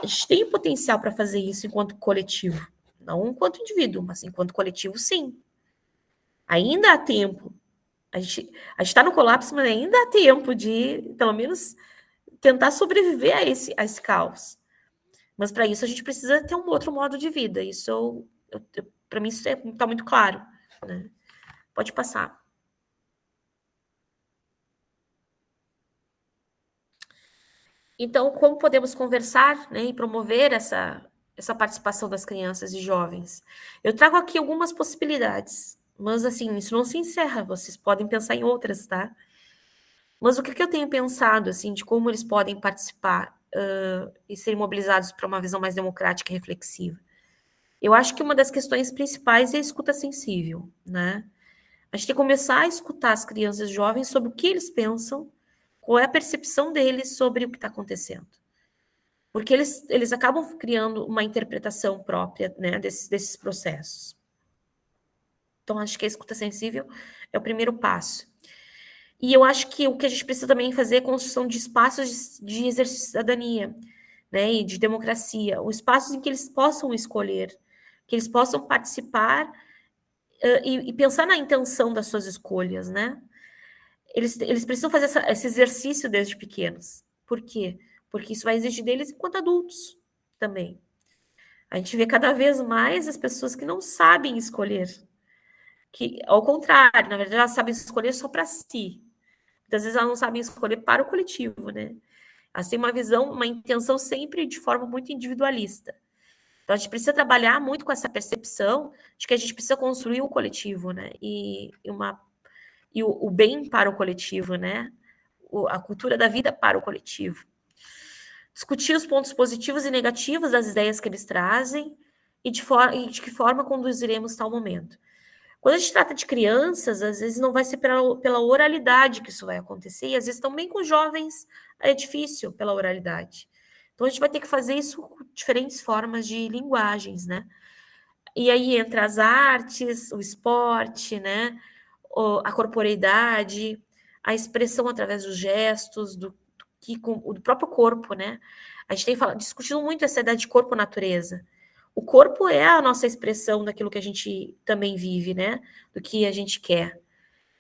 [SPEAKER 2] A gente tem potencial para fazer isso enquanto coletivo, não enquanto indivíduo, mas enquanto coletivo, sim. Ainda há tempo. A gente está no colapso, mas ainda há tempo de, pelo menos, tentar sobreviver a esse caos. Mas para isso a gente precisa ter um outro modo de vida. Isso, para mim, isso está muito claro. Né? Pode passar. Então, como podemos conversar, né, e promover essa participação das crianças e jovens? Eu trago aqui algumas possibilidades, mas assim, isso não se encerra, vocês podem pensar em outras, tá? Mas o que eu tenho pensado, assim, de como eles podem participar e serem mobilizados para uma visão mais democrática e reflexiva? Eu acho que uma das questões principais é a escuta sensível, né? A gente tem que começar a escutar as crianças e jovens sobre o que eles pensam, qual é a percepção deles sobre o que está acontecendo. Porque eles acabam criando uma interpretação própria, né, desses processos. Então, acho que a escuta sensível é o primeiro passo. E eu acho que o que a gente precisa também fazer é a construção de espaços de exercício de cidadania, né, e de democracia, espaços em que eles possam escolher, que eles possam participar e pensar na intenção das suas escolhas, né? Eles precisam fazer esse exercício desde pequenos. Por quê? Porque isso vai exigir deles enquanto adultos também. A gente vê cada vez mais as pessoas que não sabem escolher, que, ao contrário, na verdade, elas sabem escolher só para si. Muitas vezes elas não sabem escolher para o coletivo, né? Elas têm uma visão, uma intenção sempre de forma muito individualista. Então, a gente precisa trabalhar muito com essa percepção de que a gente precisa construir o coletivo, né? E o bem para o coletivo, né? A cultura da vida para o coletivo. Discutir os pontos positivos e negativos das ideias que eles trazem e de que forma conduziremos tal momento. Quando a gente trata de crianças, às vezes não vai ser pela oralidade que isso vai acontecer, e às vezes também com jovens é difícil pela oralidade. Então a gente vai ter que fazer isso com diferentes formas de linguagens, né? E aí entra as artes, o esporte, né? A corporeidade, a expressão através dos gestos, do próprio corpo, né? A gente tem discutido muito essa ideia de corpo-natureza. O corpo é a nossa expressão daquilo que a gente também vive, né? Do que a gente quer.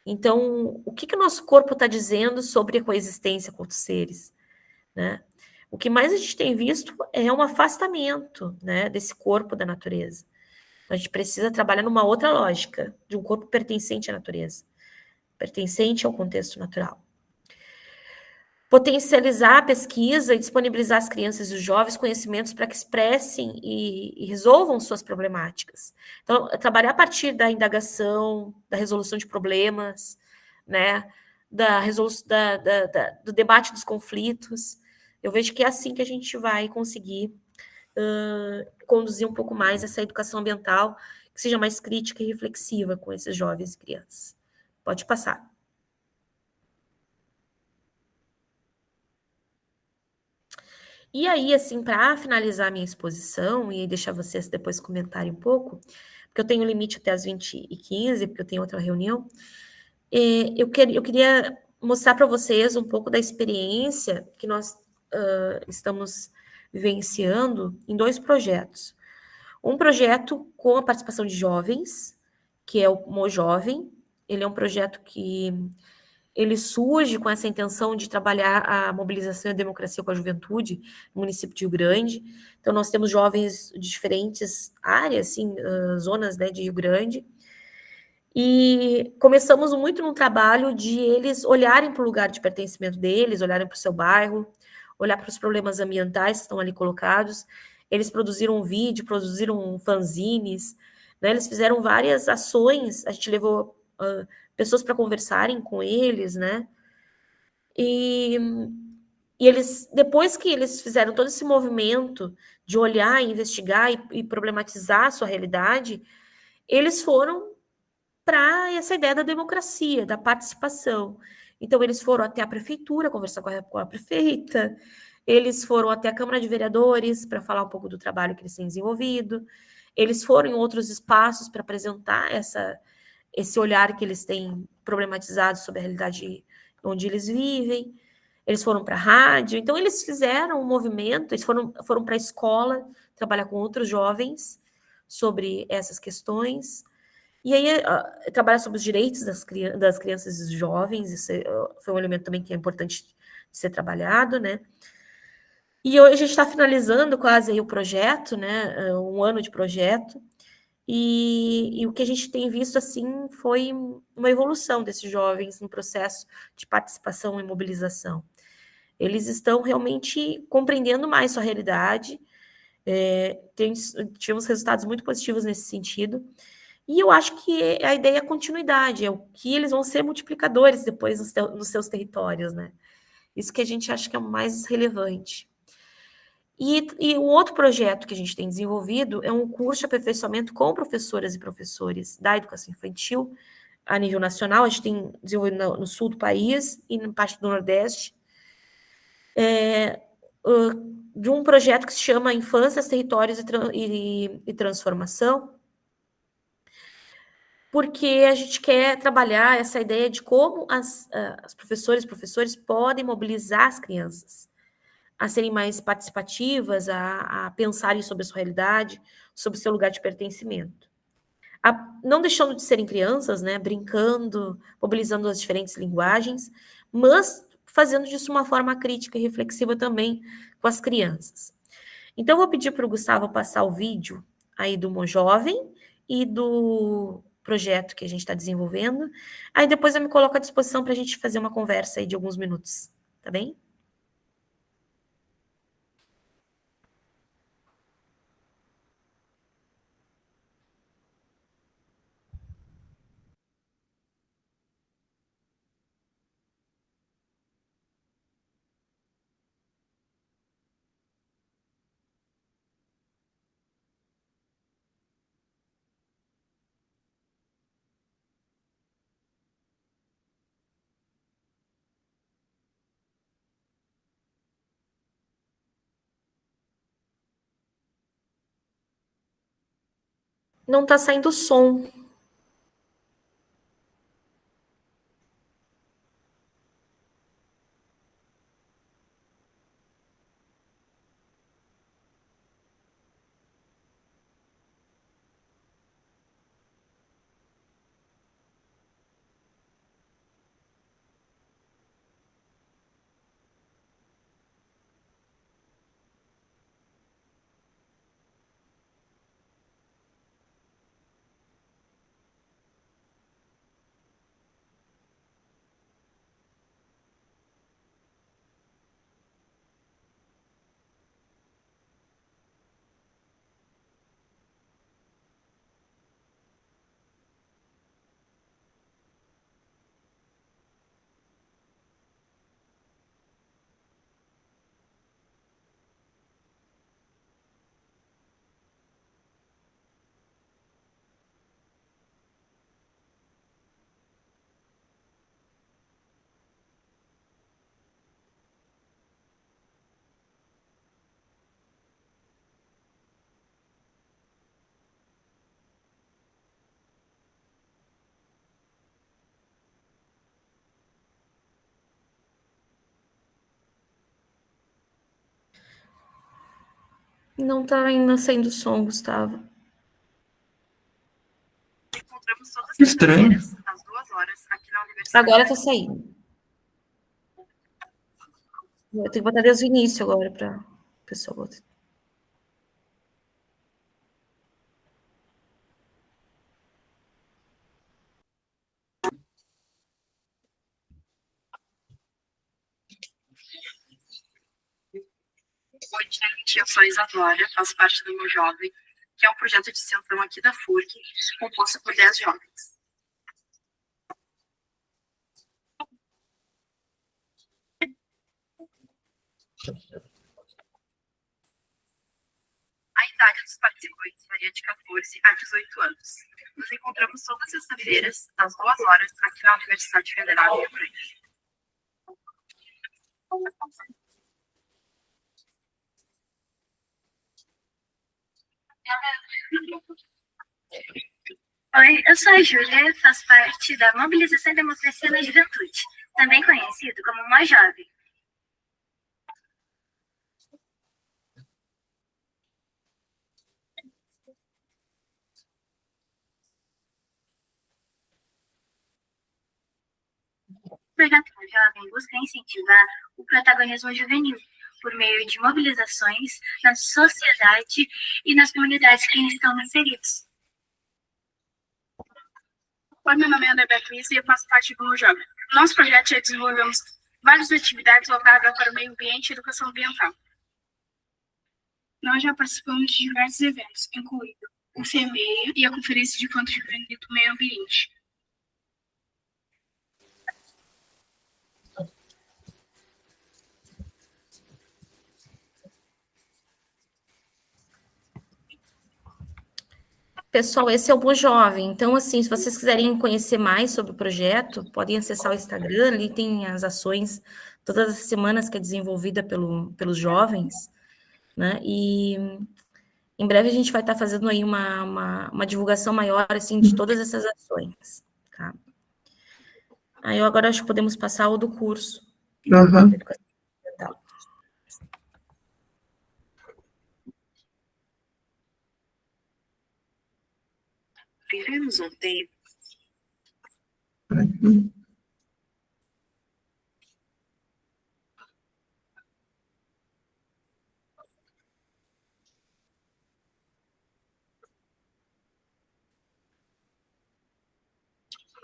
[SPEAKER 2] Então, o que o nosso corpo está dizendo sobre a coexistência com outros seres, né? O que mais a gente tem visto é um afastamento, né, desse corpo da natureza. Então, a gente precisa trabalhar numa outra lógica, de um corpo pertencente à natureza, pertencente ao contexto natural. Potencializar a pesquisa e disponibilizar às crianças e os jovens conhecimentos para que expressem e resolvam suas problemáticas. Então, trabalhar a partir da indagação, da resolução de problemas, né, do debate dos conflitos. Eu vejo que é assim que a gente vai conseguir conduzir um pouco mais essa educação ambiental, que seja mais crítica e reflexiva com esses jovens e crianças. Pode passar. E aí, assim, para finalizar a minha exposição, e deixar vocês depois comentarem um pouco, porque eu tenho um limite até as 20h15, porque eu tenho outra reunião, eu queria mostrar para vocês um pouco da experiência que nós estamos vivenciando em 2 projetos. Um projeto com a participação de jovens, que é o Mojovem. Ele é um projeto que ele surge com essa intenção de trabalhar a mobilização e a democracia com a juventude no município de Rio Grande. Então, nós temos jovens de diferentes áreas, assim, zonas, né, de Rio Grande. E começamos muito num trabalho de eles olharem para o lugar de pertencimento deles, olharem para o seu bairro, olhar para os problemas ambientais que estão ali colocados. Eles produziram um vídeo, produziram fanzines, né? Eles fizeram várias ações, a gente levou pessoas para conversarem com eles, né? E eles, depois que eles fizeram todo esse movimento de olhar, investigar e problematizar a sua realidade, eles foram para essa ideia da democracia, da participação. Então, eles foram até a prefeitura conversar com a prefeita, eles foram até a Câmara de Vereadores para falar um pouco do trabalho que eles têm desenvolvido, eles foram em outros espaços para apresentar esse olhar que eles têm problematizado sobre a realidade onde eles vivem. Eles foram para a rádio, então eles fizeram um movimento, eles foram para a escola trabalhar com outros jovens sobre essas questões. E aí, trabalhar sobre os direitos das crianças e dos jovens, isso foi um elemento também que é importante de ser trabalhado, né? E hoje a gente está finalizando quase aí o projeto, né? Um ano de projeto, e o que a gente tem visto, assim, foi uma evolução desses jovens no processo de participação e mobilização. Eles estão realmente compreendendo mais sua realidade, tivemos resultados muito positivos nesse sentido, e eu acho que a ideia é a continuidade, é o que eles vão ser multiplicadores depois nos seus territórios, né? Isso que a gente acha que é o mais relevante. E o outro projeto que a gente tem desenvolvido é um curso de aperfeiçoamento com professoras e professores da educação infantil a nível nacional. A gente tem desenvolvido no sul do país e na parte do Nordeste, de um projeto que se chama Infâncias, Territórios e Transformação, porque a gente quer trabalhar essa ideia de como as professoras e professores podem mobilizar as crianças a serem mais participativas, a pensarem sobre a sua realidade, sobre o seu lugar de pertencimento. Não deixando de serem crianças, né, brincando, mobilizando as diferentes linguagens, mas fazendo disso uma forma crítica e reflexiva também com as crianças. Então, eu vou pedir para o Gustavo passar o vídeo aí do Mojovem e do projeto que a gente está desenvolvendo. Aí depois eu me coloco à disposição para a gente fazer uma conversa aí de alguns minutos, tá bem? Não está saindo som. Não está ainda saindo som, Gustavo.
[SPEAKER 1] Estranho.
[SPEAKER 2] Agora está saindo. Eu tenho que botar desde o início agora para a pessoa.
[SPEAKER 4] de Iniciações Agora, faz parte do Meu Jovem, que é um projeto de extensão aqui da FURC, composto por 10 jovens. A idade dos participantes varia de 14 a 18 anos. Nos encontramos todas as sextas-feiras, às 2 horas, aqui na Universidade Federal de Rio Grande.
[SPEAKER 5] Oi, eu sou a Júlia, faço parte da Mobilização e Democracia na Juventude, também conhecido como Mais Jovem. O projeto Mais Jovem busca incentivar o protagonismo juvenil por meio de mobilizações na sociedade e nas comunidades que estão inseridos.
[SPEAKER 4] Oi, meu nome é Ana Beatriz e eu faço parte do Meu Jovem. Nosso projeto é desenvolvemos várias atividades voltadas para o meio ambiente e educação ambiental. Nós já participamos de diversos eventos, incluindo o CMEI e a Conferência de Encontro Juvenil do Meio Ambiente.
[SPEAKER 2] Pessoal, esse é o Boa Jovem. Então, assim, se vocês quiserem conhecer mais sobre o projeto, podem acessar o Instagram, ali tem as ações todas as semanas que é desenvolvida pelos jovens, né? E em breve a gente vai estar fazendo aí uma divulgação maior, assim, de todas essas ações, tá? Aí eu agora acho que podemos passar o do curso.
[SPEAKER 1] Uhum.
[SPEAKER 4] Vivemos um tempo.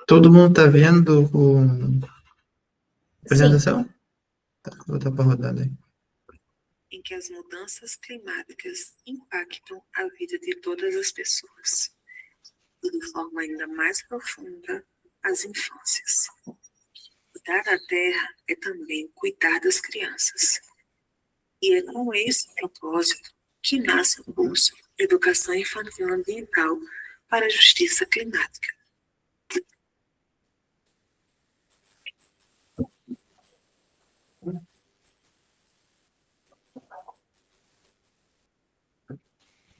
[SPEAKER 1] Todo mundo tá vendo a apresentação?
[SPEAKER 2] Sim.
[SPEAKER 1] Tá, vou botar para rodar aí.
[SPEAKER 4] Em que as mudanças climáticas impactam a vida de todas as pessoas, e de forma ainda mais profunda as infâncias. Cuidar da terra é também cuidar das crianças. E é com esse propósito que nasce o curso Educação Infantil Ambiental para a Justiça Climática.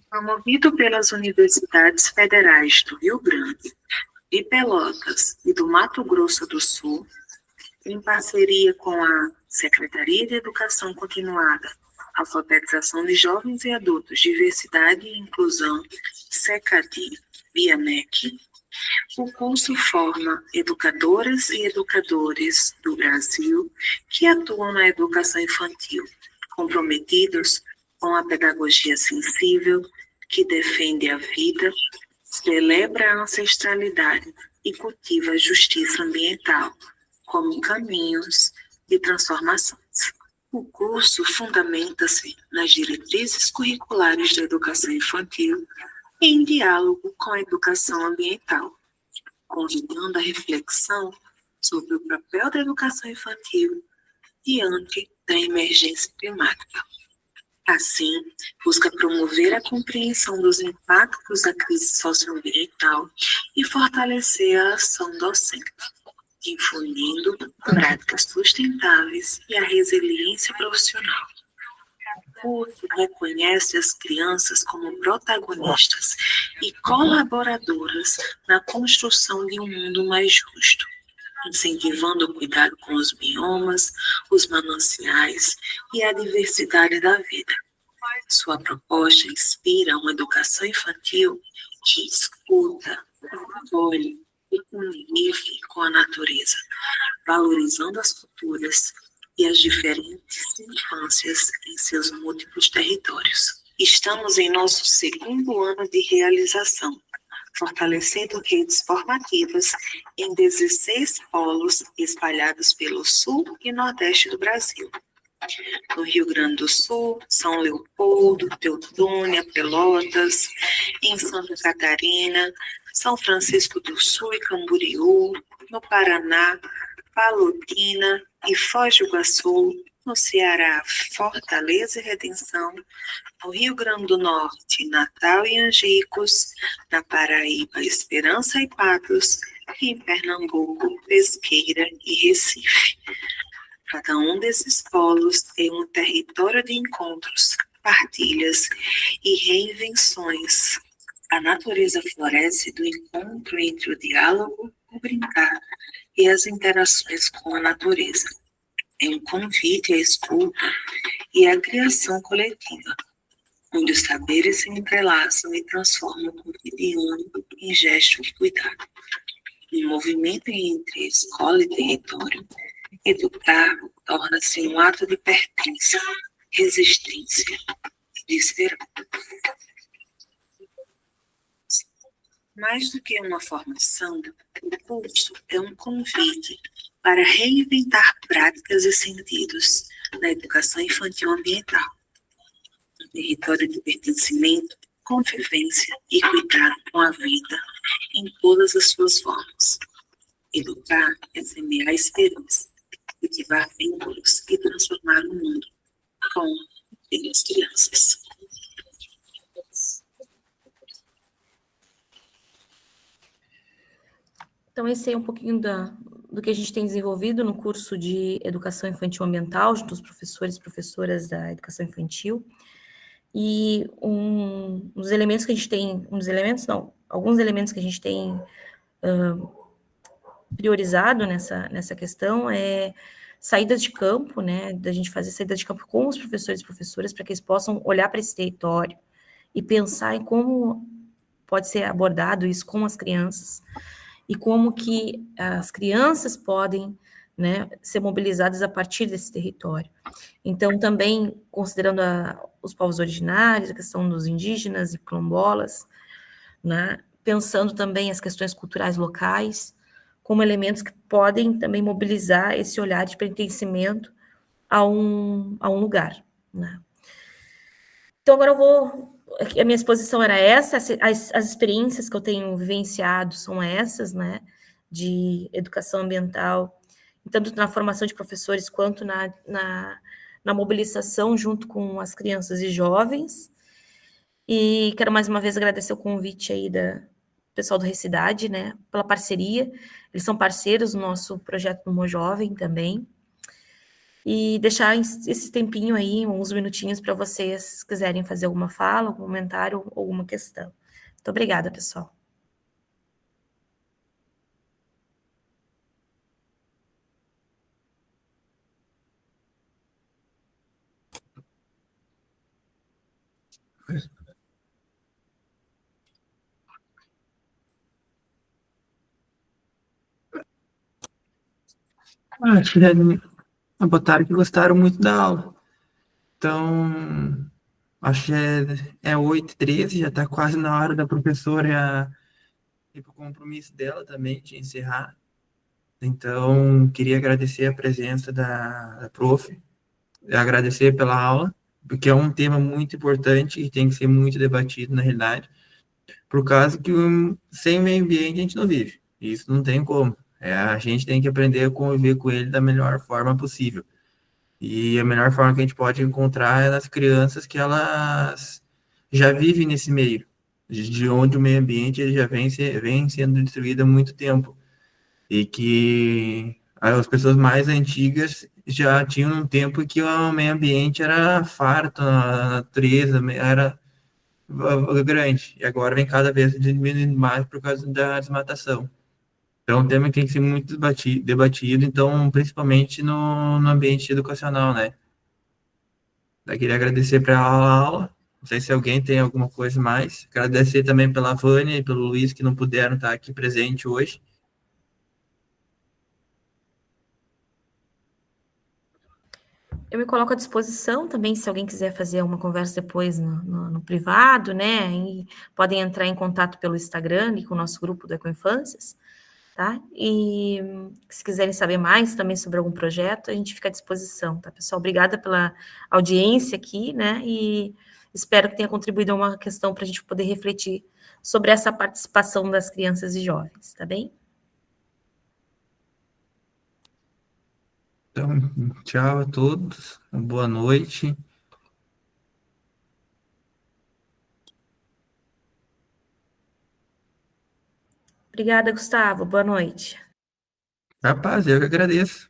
[SPEAKER 4] Promovido pelas Universidades Federais do Rio Grande, de Pelotas e do Mato Grosso do Sul, em parceria com a Secretaria de Educação Continuada, Alfabetização de Jovens e Adultos, Diversidade e Inclusão, SECADI, via MEC, o curso forma educadoras e educadores do Brasil que atuam na educação infantil, comprometidos com a pedagogia sensível, que defende a vida, celebra a ancestralidade e cultiva a justiça ambiental como caminhos de transformações. O curso fundamenta-se nas diretrizes curriculares da educação infantil em diálogo com a educação ambiental, convidando a reflexão sobre o papel da educação infantil diante da emergência climática. Assim, busca promover a compreensão dos impactos da crise socioambiental e fortalecer a ação docente, difundindo práticas sustentáveis e a resiliência profissional. O curso reconhece as crianças como protagonistas e colaboradoras na construção de um mundo mais justo, incentivando o cuidado com os biomas, os mananciais e a diversidade da vida. Sua proposta inspira uma educação infantil que escuta, acolhe e convive com a natureza, valorizando as culturas e as diferentes infâncias em seus múltiplos territórios. Estamos em nosso segundo ano de realização, fortalecendo redes formativas em 16 polos espalhados pelo sul e nordeste do Brasil. No Rio Grande do Sul, São Leopoldo, Teutônia, Pelotas, em Santa Catarina, São Francisco do Sul e Camboriú, no Paraná, Palotina e Foz do Iguaçu, no Ceará, Fortaleza e Redenção, no Rio Grande do Norte, Natal e Angicos, na Paraíba, Esperança e Patos, e em Pernambuco, Pesqueira e Recife. Cada um desses polos é um território de encontros, partilhas e reinvenções. A natureza floresce do encontro entre o diálogo, o brincar e as interações com a natureza. É um convite à escuta e à criação coletiva, onde os saberes se entrelaçam e transformam o cotidiano em gesto de cuidado. Um movimento entre escola e território, educar torna-se um ato de pertença, resistência e de esperança. Mais do que uma formação, o curso é um convite para reinventar práticas e sentidos na educação infantil ambiental. Um território de pertencimento, convivência e cuidado com a vida em todas as suas formas. Educar é semear esperança, cultivar vínculos e transformar o mundo com as crianças.
[SPEAKER 2] Então, esse é um pouquinho do que a gente tem desenvolvido no curso de Educação Infantil Ambiental, junto aos professores e professoras da Educação Infantil. E alguns elementos que a gente tem priorizado nessa questão é saídas de campo, né, da gente fazer saídas de campo com os professores e professoras para que eles possam olhar para esse território e pensar em como pode ser abordado isso com as crianças e como que as crianças podem, né, ser mobilizadas a partir desse território. Então, também considerando os povos originários, a questão dos indígenas e quilombolas, né, pensando também as questões culturais locais, como elementos que podem também mobilizar esse olhar de pertencimento a um lugar, né. Então, agora a minha exposição era essa, as experiências que eu tenho vivenciado são essas, né, de educação ambiental, tanto na formação de professores quanto na mobilização junto com as crianças e jovens. E quero mais uma vez agradecer o convite aí do pessoal do Recidade, né, pela parceria. Eles são parceiros do nosso projeto do Mojovem também. E deixar esse tempinho aí, uns minutinhos para vocês quiserem fazer alguma fala, algum comentário, alguma questão. Muito obrigada, pessoal.
[SPEAKER 1] Acho que botaram que gostaram muito da aula. Então, acho que é 8h13, já está quase na hora da professora ir para o compromisso dela também, de encerrar. Então, queria agradecer a presença da prof, agradecer pela aula, porque é um tema muito importante e tem que ser muito debatido, na realidade, por causa que sem o meio ambiente a gente não vive. Isso não tem como. A gente tem que aprender a conviver com ele da melhor forma possível. E a melhor forma que a gente pode encontrar é nas crianças que elas já vivem nesse meio, de onde o meio ambiente ele já vem sendo destruído há muito tempo. E que as pessoas mais antigas já tinham um tempo em que o meio ambiente era farto, a natureza era grande. E agora vem cada vez diminuindo mais por causa da desmatação. Então, um tema que tem que ser muito debatido, então, principalmente no ambiente educacional, né? Eu queria agradecer pela aula, não sei se alguém tem alguma coisa mais. Agradecer também pela Vânia e pelo Luiz, que não puderam estar aqui presente hoje.
[SPEAKER 2] Eu me coloco à disposição também, se alguém quiser fazer uma conversa depois no privado, né? E podem entrar em contato pelo Instagram e com o nosso grupo do Ecoinfâncias. tá? E se quiserem saber mais também sobre algum projeto, a gente fica à disposição, tá, pessoal? Obrigada pela audiência aqui, né? E espero que tenha contribuído a uma questão para a gente poder refletir sobre essa participação das crianças e jovens, tá bem?
[SPEAKER 1] Então, tchau a todos, boa noite.
[SPEAKER 2] Obrigada, Gustavo. Boa noite.
[SPEAKER 1] Rapaz, eu que agradeço.